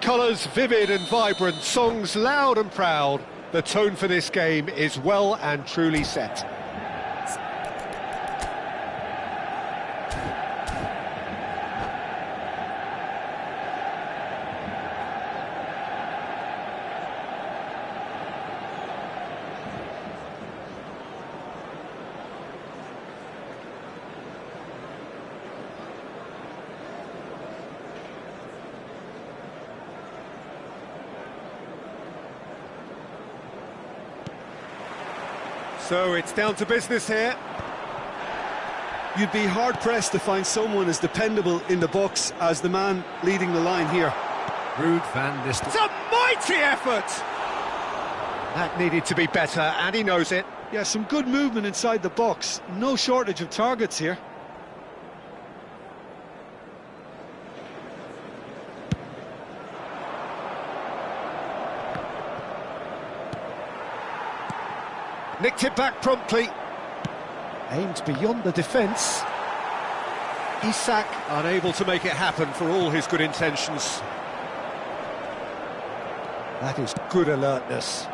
Colours vivid and vibrant, songs loud and proud. The tone for this game is well and truly set. So it's down to business here. You'd be hard-pressed to find someone as dependable in the box as the man leading the line here. Ruud van Nistelrooy. It's a mighty effort! That needed to be better, and he knows it. Yeah, some good movement inside the box. No shortage of targets here. Nicked it back promptly. Aimed beyond the defence. Isak unable to make it happen for all his good intentions. That is good alertness.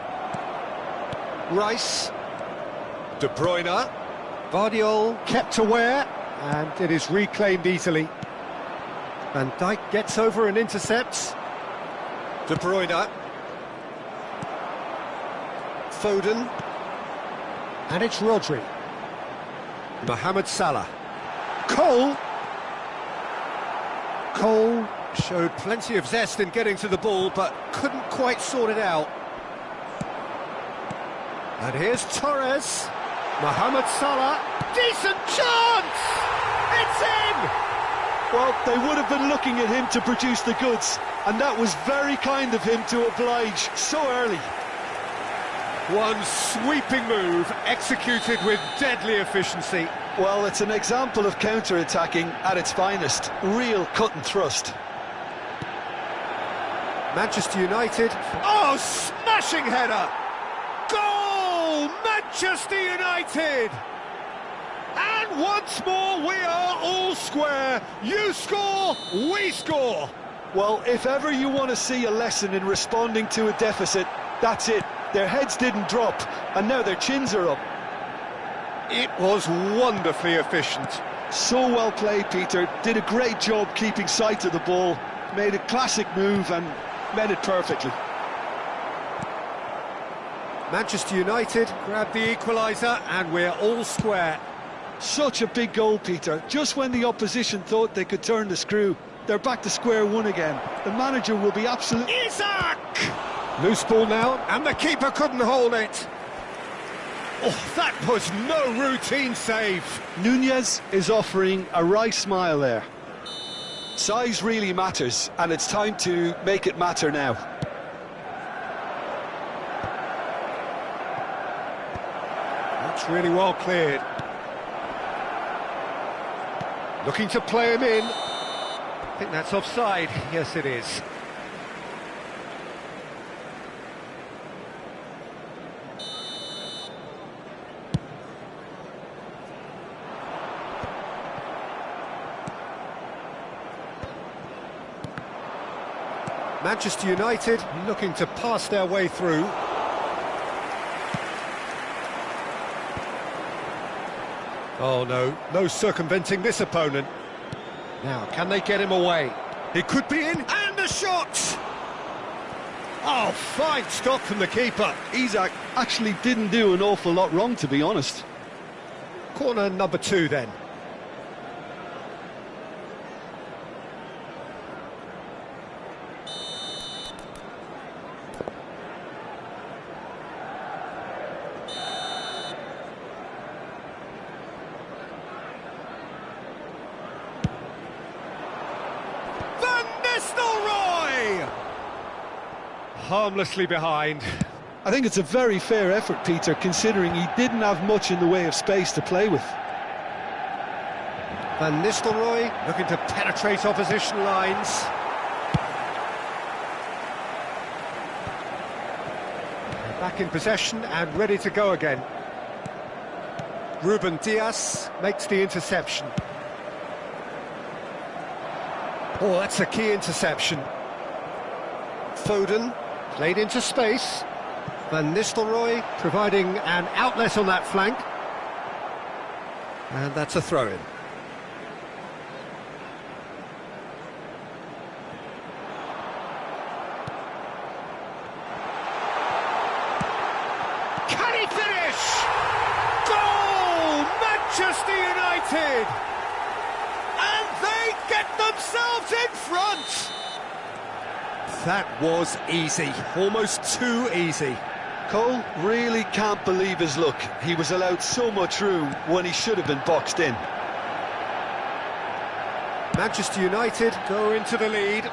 Rice. De Bruyne. Vardiol kept aware, and it is reclaimed easily. Van Dijk gets over and intercepts. De Bruyne. Foden. And it's Rodri. Mohamed Salah. Cole showed plenty of zest in getting to the ball, but couldn't quite sort it out. And here's Torres. Mohamed Salah. Decent chance! It's in! Well, they would have been looking at him to produce the goods, and that was very kind of him to oblige so early. One sweeping move, executed with deadly efficiency. Well, it's an example of counter-attacking at its finest. Real cut and thrust. Manchester United. Oh, smashing header! Goal! Manchester United! And once more, we are all square. You score, we score. Well, if ever you want to see a lesson in responding to a deficit, that's it. Their heads didn't drop, and now their chins are up. It was wonderfully efficient. So well played, Peter. Did a great job keeping sight of the ball. Made a classic move and met it perfectly. Manchester United grabbed the equaliser, and we're all square. Such a big goal, Peter. Just when the opposition thought they could turn the screw, they're back to square one again. The manager will be absolutely... Isak! Loose ball now, and the keeper couldn't hold it. Oh, that was no routine save. Nunez is offering a wry smile there. Size really matters, and it's time to make it matter now. That's really well cleared. Looking to play him in. I think that's offside. Yes, it is. Manchester United looking to pass their way through. Oh no, no circumventing this opponent. Now, can they get him away? It could be in, and a shot! Oh, fine stop from the keeper. Isak actually didn't do an awful lot wrong, to be honest. Corner number 2 then. Harmlessly behind. I think it's a very fair effort, Peter, considering he didn't have much in the way of space to play with. Van Nistelrooy looking to penetrate opposition lines. back in possession and ready to go again. Ruben Dias makes the interception. Oh, that's a key interception. Foden played into space. Van Nistelrooy providing an outlet on that flank. And that's a throw-in. Can he finish? Goal! Manchester United! And they get themselves in front! That was easy, almost too easy. Cole really can't believe his luck. He was allowed so much room when he should have been boxed in. Manchester United go into the lead.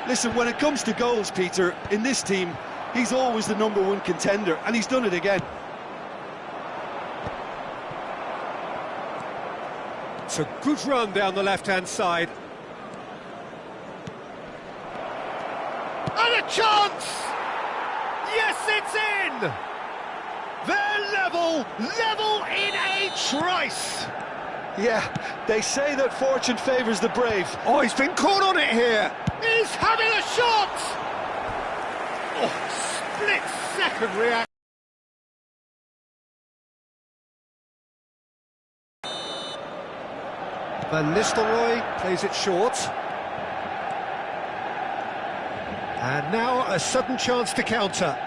Listen, when it comes to goals, Peter, in this team, he's always the #1 contender, and he's done it again. It's a good run down the left-hand side. And a chance! Yes, it's in! They're level in a trice! Yeah, they say that fortune favours the brave. Oh, he's been caught on it here! He's having a shot! Oh, split-second reaction. Van Nistelrooy plays it short. And now a sudden chance to counter.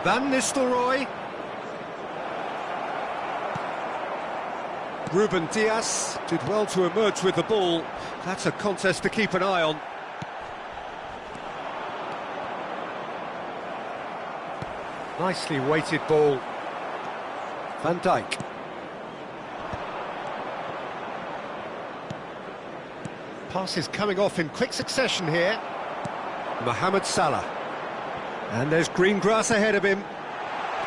Van Nistelrooy. Ruben Dias did well to emerge with the ball. That's a contest to keep an eye on. Nicely weighted ball. Van Dijk. Passes coming off in quick succession here. Mohamed Salah. And there's green grass ahead of him.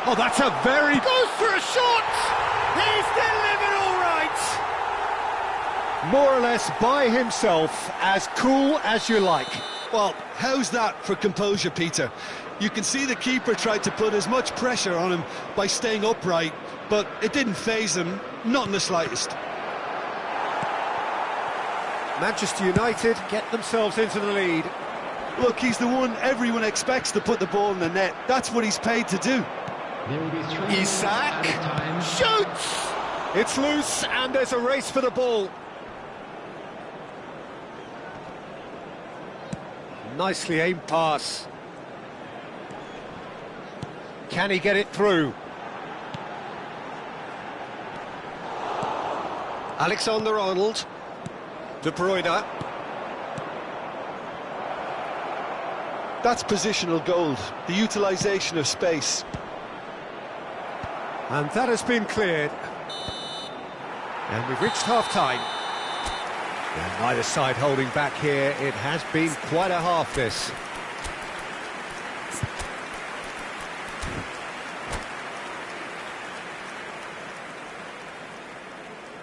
Oh, that's a very... Goes for a shot! He's delivered all right! More or less by himself, as cool as you like. Well, how's that for composure, Peter? You can see the keeper tried to put as much pressure on him by staying upright, but it didn't faze him, not in the slightest. Manchester United get themselves into the lead. Look, he's the one everyone expects to put the ball in the net. That's what he's paid to do. Isak shoots! It's loose and there's a race for the ball. Nicely aimed pass. Can he get it through? Alexander-Arnold. De Bruyne. That's positional gold, the utilisation of space. And that has been cleared. And we've reached half-time. And neither side holding back here. It has been quite a half, this.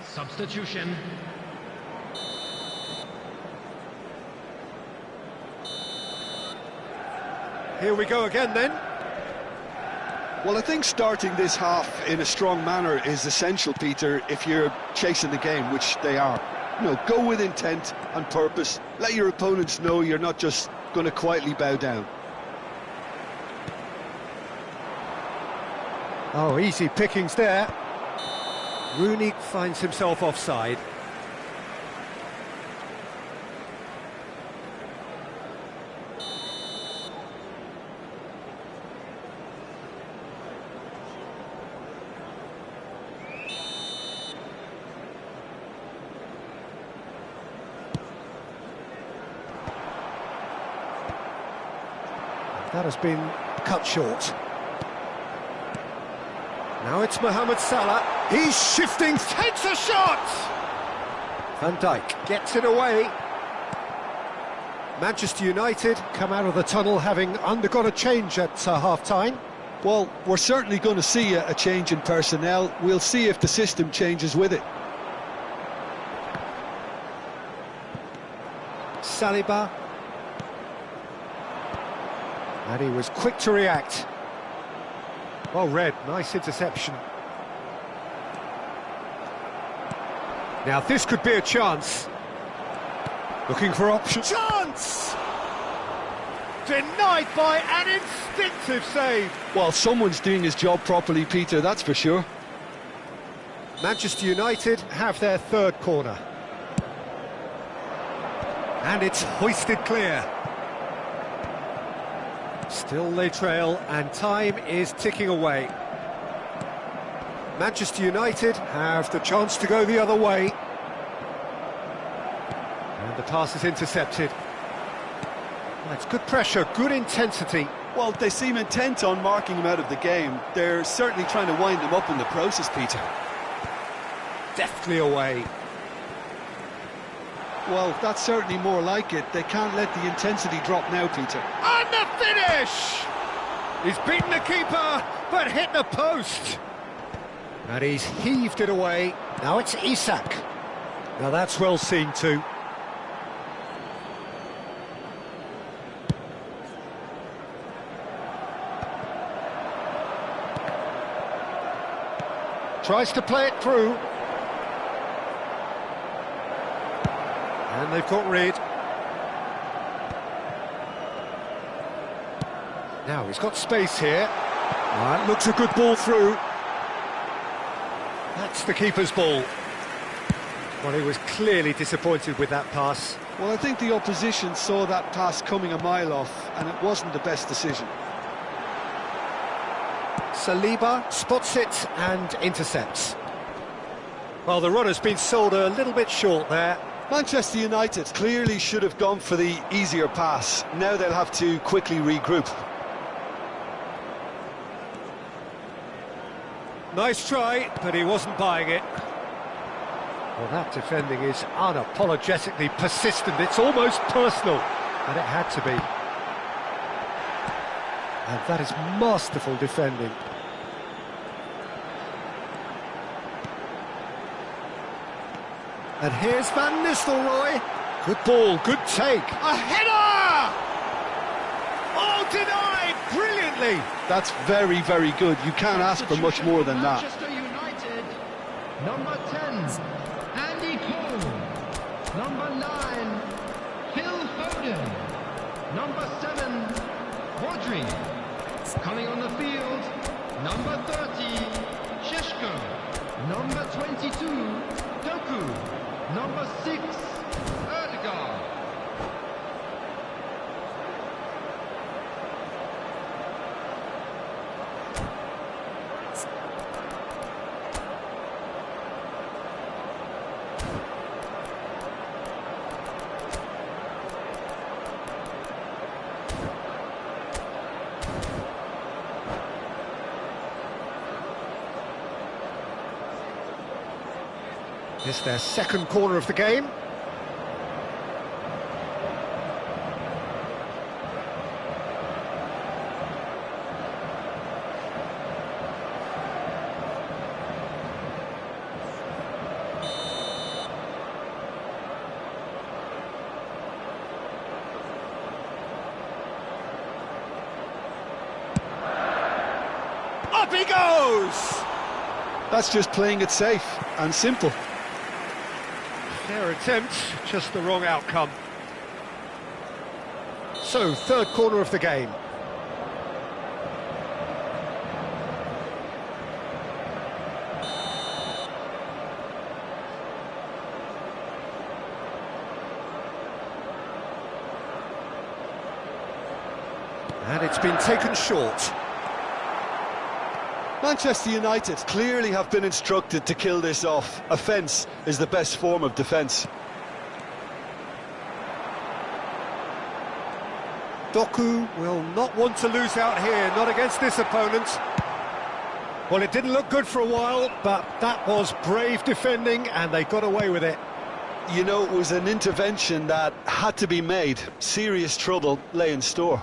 Substitution. Here we go again, then. Well, I think starting this half in a strong manner is essential, Peter, if you're chasing the game, which they are. You know, go with intent and purpose. Let your opponents know you're not just going to quietly bow down. Oh, easy pickings there. Rooney finds himself offside. That has been cut short. Now it's Mohamed Salah. He's shifting, takes a shot! Van Dijk gets it away. Manchester United come out of the tunnel having undergone a change at half-time. Well, we're certainly going to see a change in personnel. We'll see if the system changes with it. Saliba And he was quick to react. Well read, nice interception. Now this could be a chance. Looking for option. Chance! Denied by an instinctive save. Well, someone's doing his job properly, Peter, that's for sure. Manchester United have their third corner. And it's hoisted clear. Still they trail, and time is ticking away. Manchester United have the chance to go the other way. And the pass is intercepted. That's good pressure, good intensity. Well, they seem intent on marking him out of the game. They're certainly trying to wind him up in the process, Peter. Deftly away. Well, that's certainly more like it. They can't let the intensity drop now, Peter. And the finish! He's beaten the keeper, but hit the post. And he's heaved it away. Now it's Isak. Now that's well seen too. Tries to play it through. And they've got rid. Now he's got space here. That looks a good ball through. That's the keeper's ball. Well, he was clearly disappointed with that pass. Well, I think the opposition saw that pass coming a mile off, and it wasn't the best decision. Saliba spots it and intercepts. Well, the runner's been sold a little bit short there. Manchester United clearly should have gone for the easier pass. Now they'll have to quickly regroup. Nice try, but he wasn't buying it. Well, that defending is unapologetically persistent. It's almost personal, and it had to be. And that is masterful defending. And here's Van Nistelrooy. Good ball, good take. A header! Oh, denied brilliantly. That's very, very good. You can't ask for much more than that. Manchester United, number 10, Andy Cole. Number 9, Phil Foden. Number 7, Rodri. Coming on the field, number 30, Sheshko. Number 22, Doku. Number 6, Erdegaard. It's their second corner of the game. Up he goes! That's just playing it safe and simple. Their attempt, just the wrong outcome. So, third corner of the game. And it's been taken short. Manchester United clearly have been instructed to kill this off. Offence is the best form of defence. Doku will not want to lose out here, not against this opponent. Well, it didn't look good for a while, but that was brave defending, and they got away with it. You know, it was an intervention that had to be made. Serious trouble lay in store.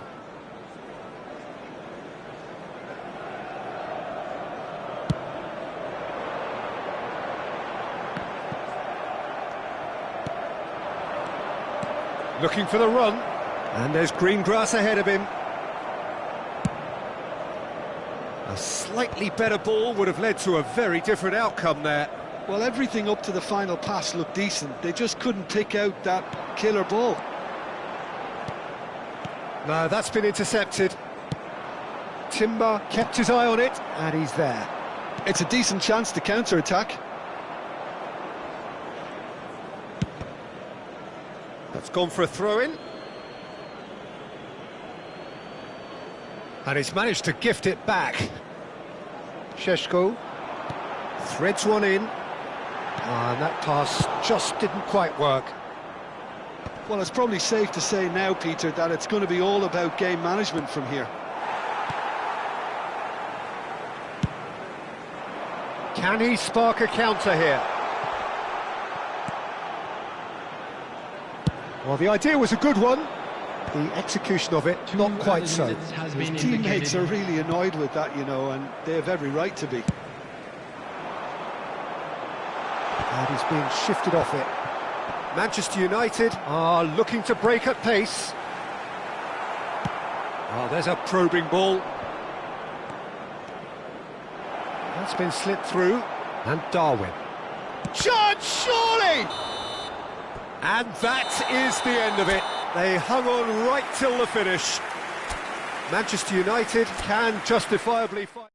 Looking for the run, and there's green grass ahead of him. A slightly better ball would have led to a very different outcome there. Well, everything up to the final pass looked decent. They just couldn't pick out that killer ball. No, that's been intercepted. Timber kept his eye on it, and he's there. It's a decent chance to counter-attack. That's gone for a throw-in. And he's managed to gift it back. Šeško threads one in. And that pass just didn't quite work. Well, it's probably safe to say now, Peter, that it's going to be all about game management from here. Can he spark a counter here? Well, the idea was a good one. The execution of it, not quite so. His teammates are really annoyed with that, you know, and they have every right to be. And he's being shifted off it. Manchester United are looking to break at pace. Oh, there's a probing ball. That's been slipped through. And Darwin. Chance, surely! And that is the end of it. They hung on right till the finish. Manchester United can justifiably fight.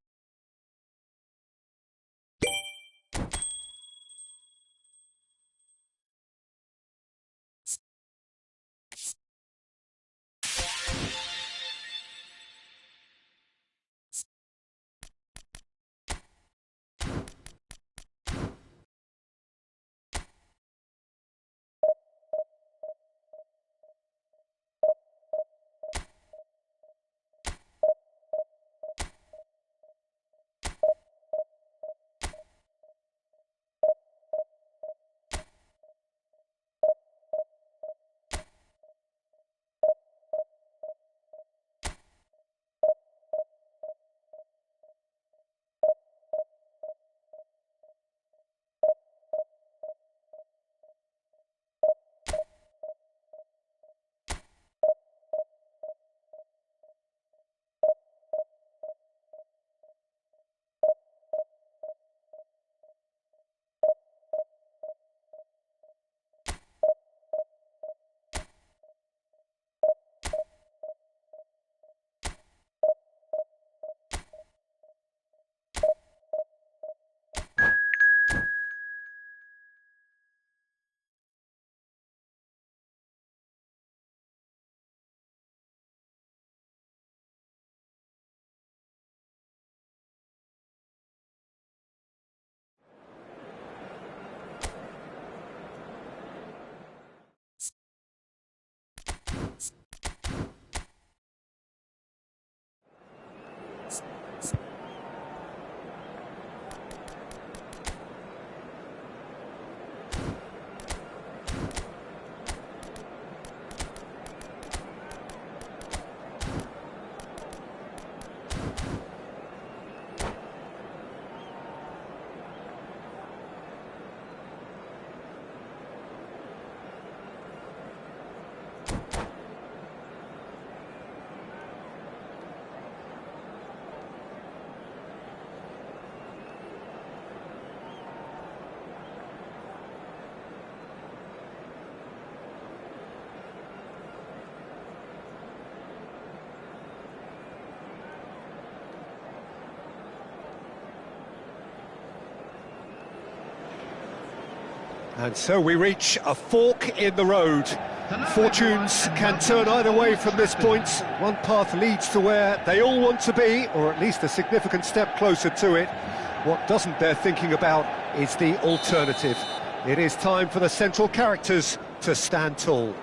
And so we reach a fork in the road. Fortunes can turn either way from this point. One path leads to where they all want to be, or at least a significant step closer to it. What doesn't bear thinking about is the alternative. It is time for the central characters to stand tall.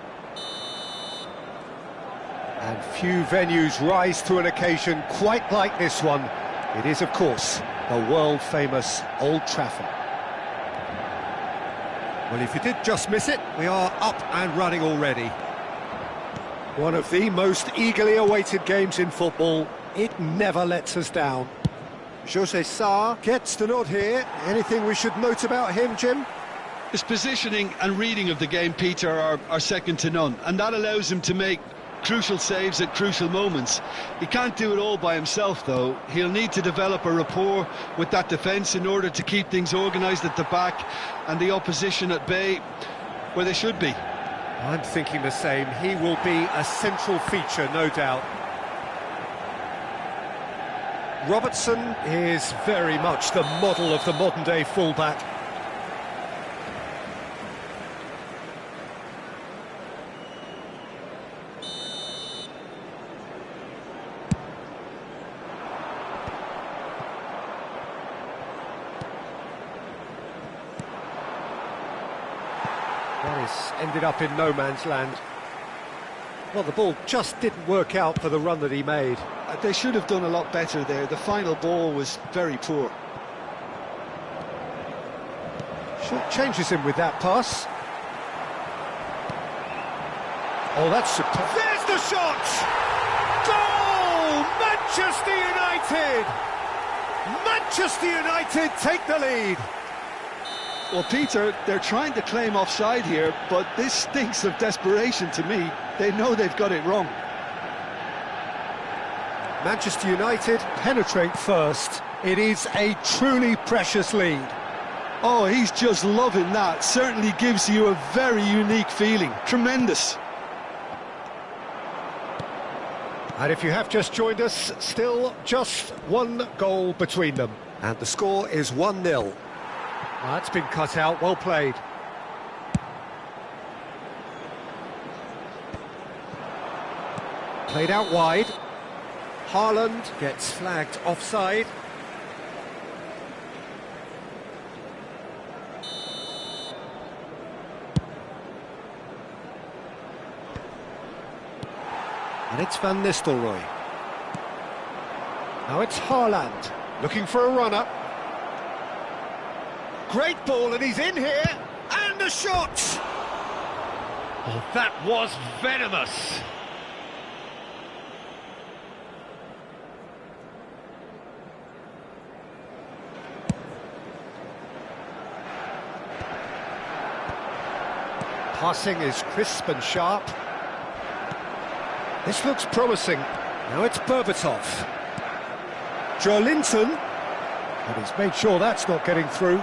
And few venues rise to an occasion quite like this one. It is, of course, the world-famous Old Trafford. Well, if you did just miss it, we are up and running already. One of the most eagerly awaited games in football. It never lets us down. José Sá gets the nod here. Anything we should note about him, Jim? His positioning and reading of the game, Peter, are second to none, and that allows him to make crucial saves at crucial moments. He can't do it all by himself, though. He'll need to develop a rapport with that defence in order to keep things organised at the back and the opposition at bay where they should be. I'm thinking the same. He will be a central feature, no doubt. Robertson is very much the model of the modern-day fullback. Ended up in no man's land. Well, the ball just didn't work out for the run that he made. They should have done a lot better there. The final ball was very poor. Changes him with that pass. Oh, that's superb. There's the shot! Goal! Manchester United! Manchester United take the lead. Well, Peter, they're trying to claim offside here, but this stinks of desperation to me. They know they've got it wrong. Manchester United penetrate first. It is a truly precious lead. Oh, he's just loving that. Certainly gives you a very unique feeling. Tremendous. And if you have just joined us, still just one goal between them. And the score is 1-0. That's been cut out, well played. Played out wide. Haaland gets flagged offside. And it's Van Nistelrooy. Now it's Haaland, looking for a runner. Great ball, and he's in here, and a shot! Oh, that was venomous. Passing is crisp and sharp. This looks promising. Now it's Berbatov. Joelinton. And he's made sure that's not getting through.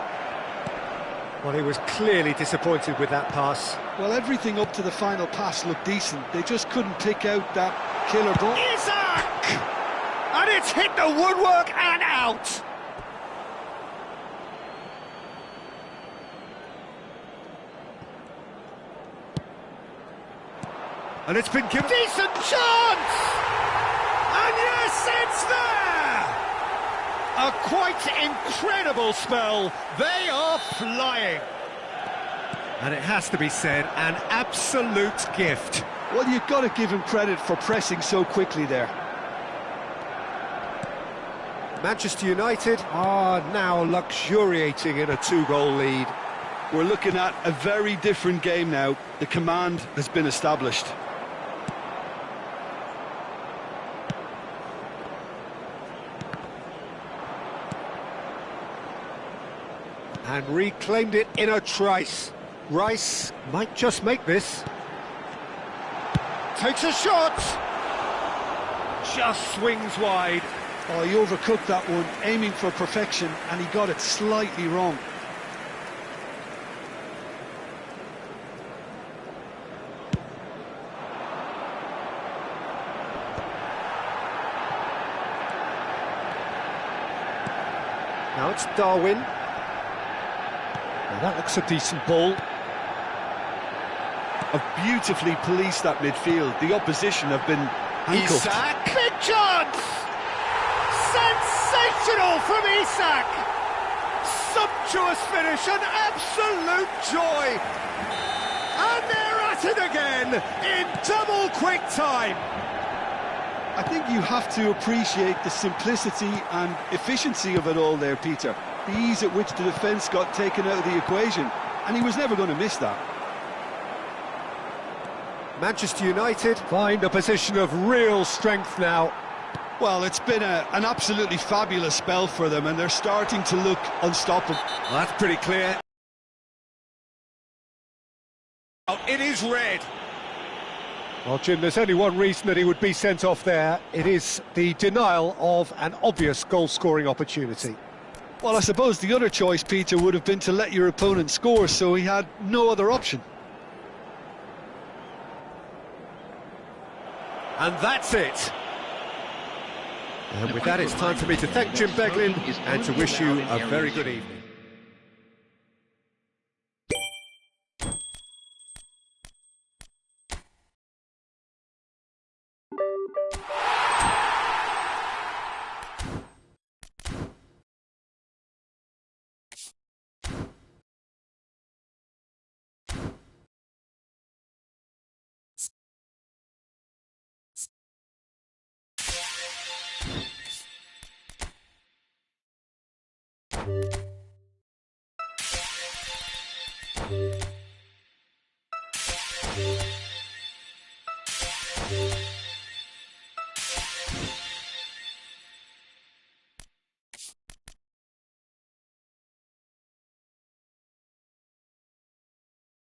Well, he was clearly disappointed with that pass. Well, everything up to the final pass looked decent. They just couldn't pick out that killer ball. Isak! And it's hit the woodwork and out! And it's been given... Decent chance! And yes, it's there! A quite incredible spell. They are flying. And it has to be said, an absolute gift. Well, you've got to give him credit for pressing so quickly there. Manchester United are now luxuriating in a two-goal lead. We're looking at a very different game now. The command has been established. And reclaimed it in a trice. Rice might just make this. Takes a shot! Just swings wide. Oh, he overcooked that one, aiming for perfection, and he got it slightly wrong. Now it's Darwin. Now that looks a decent ball. Have beautifully policed that midfield. The opposition have been handcuffed. Isak! Big chance! Sensational from Isak! Sumptuous finish, an absolute joy! And they're at it again, in double quick time! I think you have to appreciate the simplicity and efficiency of it all there, Peter. The ease at which the defence got taken out of the equation, and he was never going to miss that. Manchester United find a position of real strength now. Well, it's been an absolutely fabulous spell for them, and they're starting to look unstoppable. Well, that's pretty clear. It is red. Well, Jim, there's only one reason that he would be sent off there. It is the denial of an obvious goal-scoring opportunity. Well, I suppose the other choice, Peter, would have been to let your opponent score, so he had no other option. And that's it. And with that, it's time for me to thank Jim Beglin and to wish you a very good evening.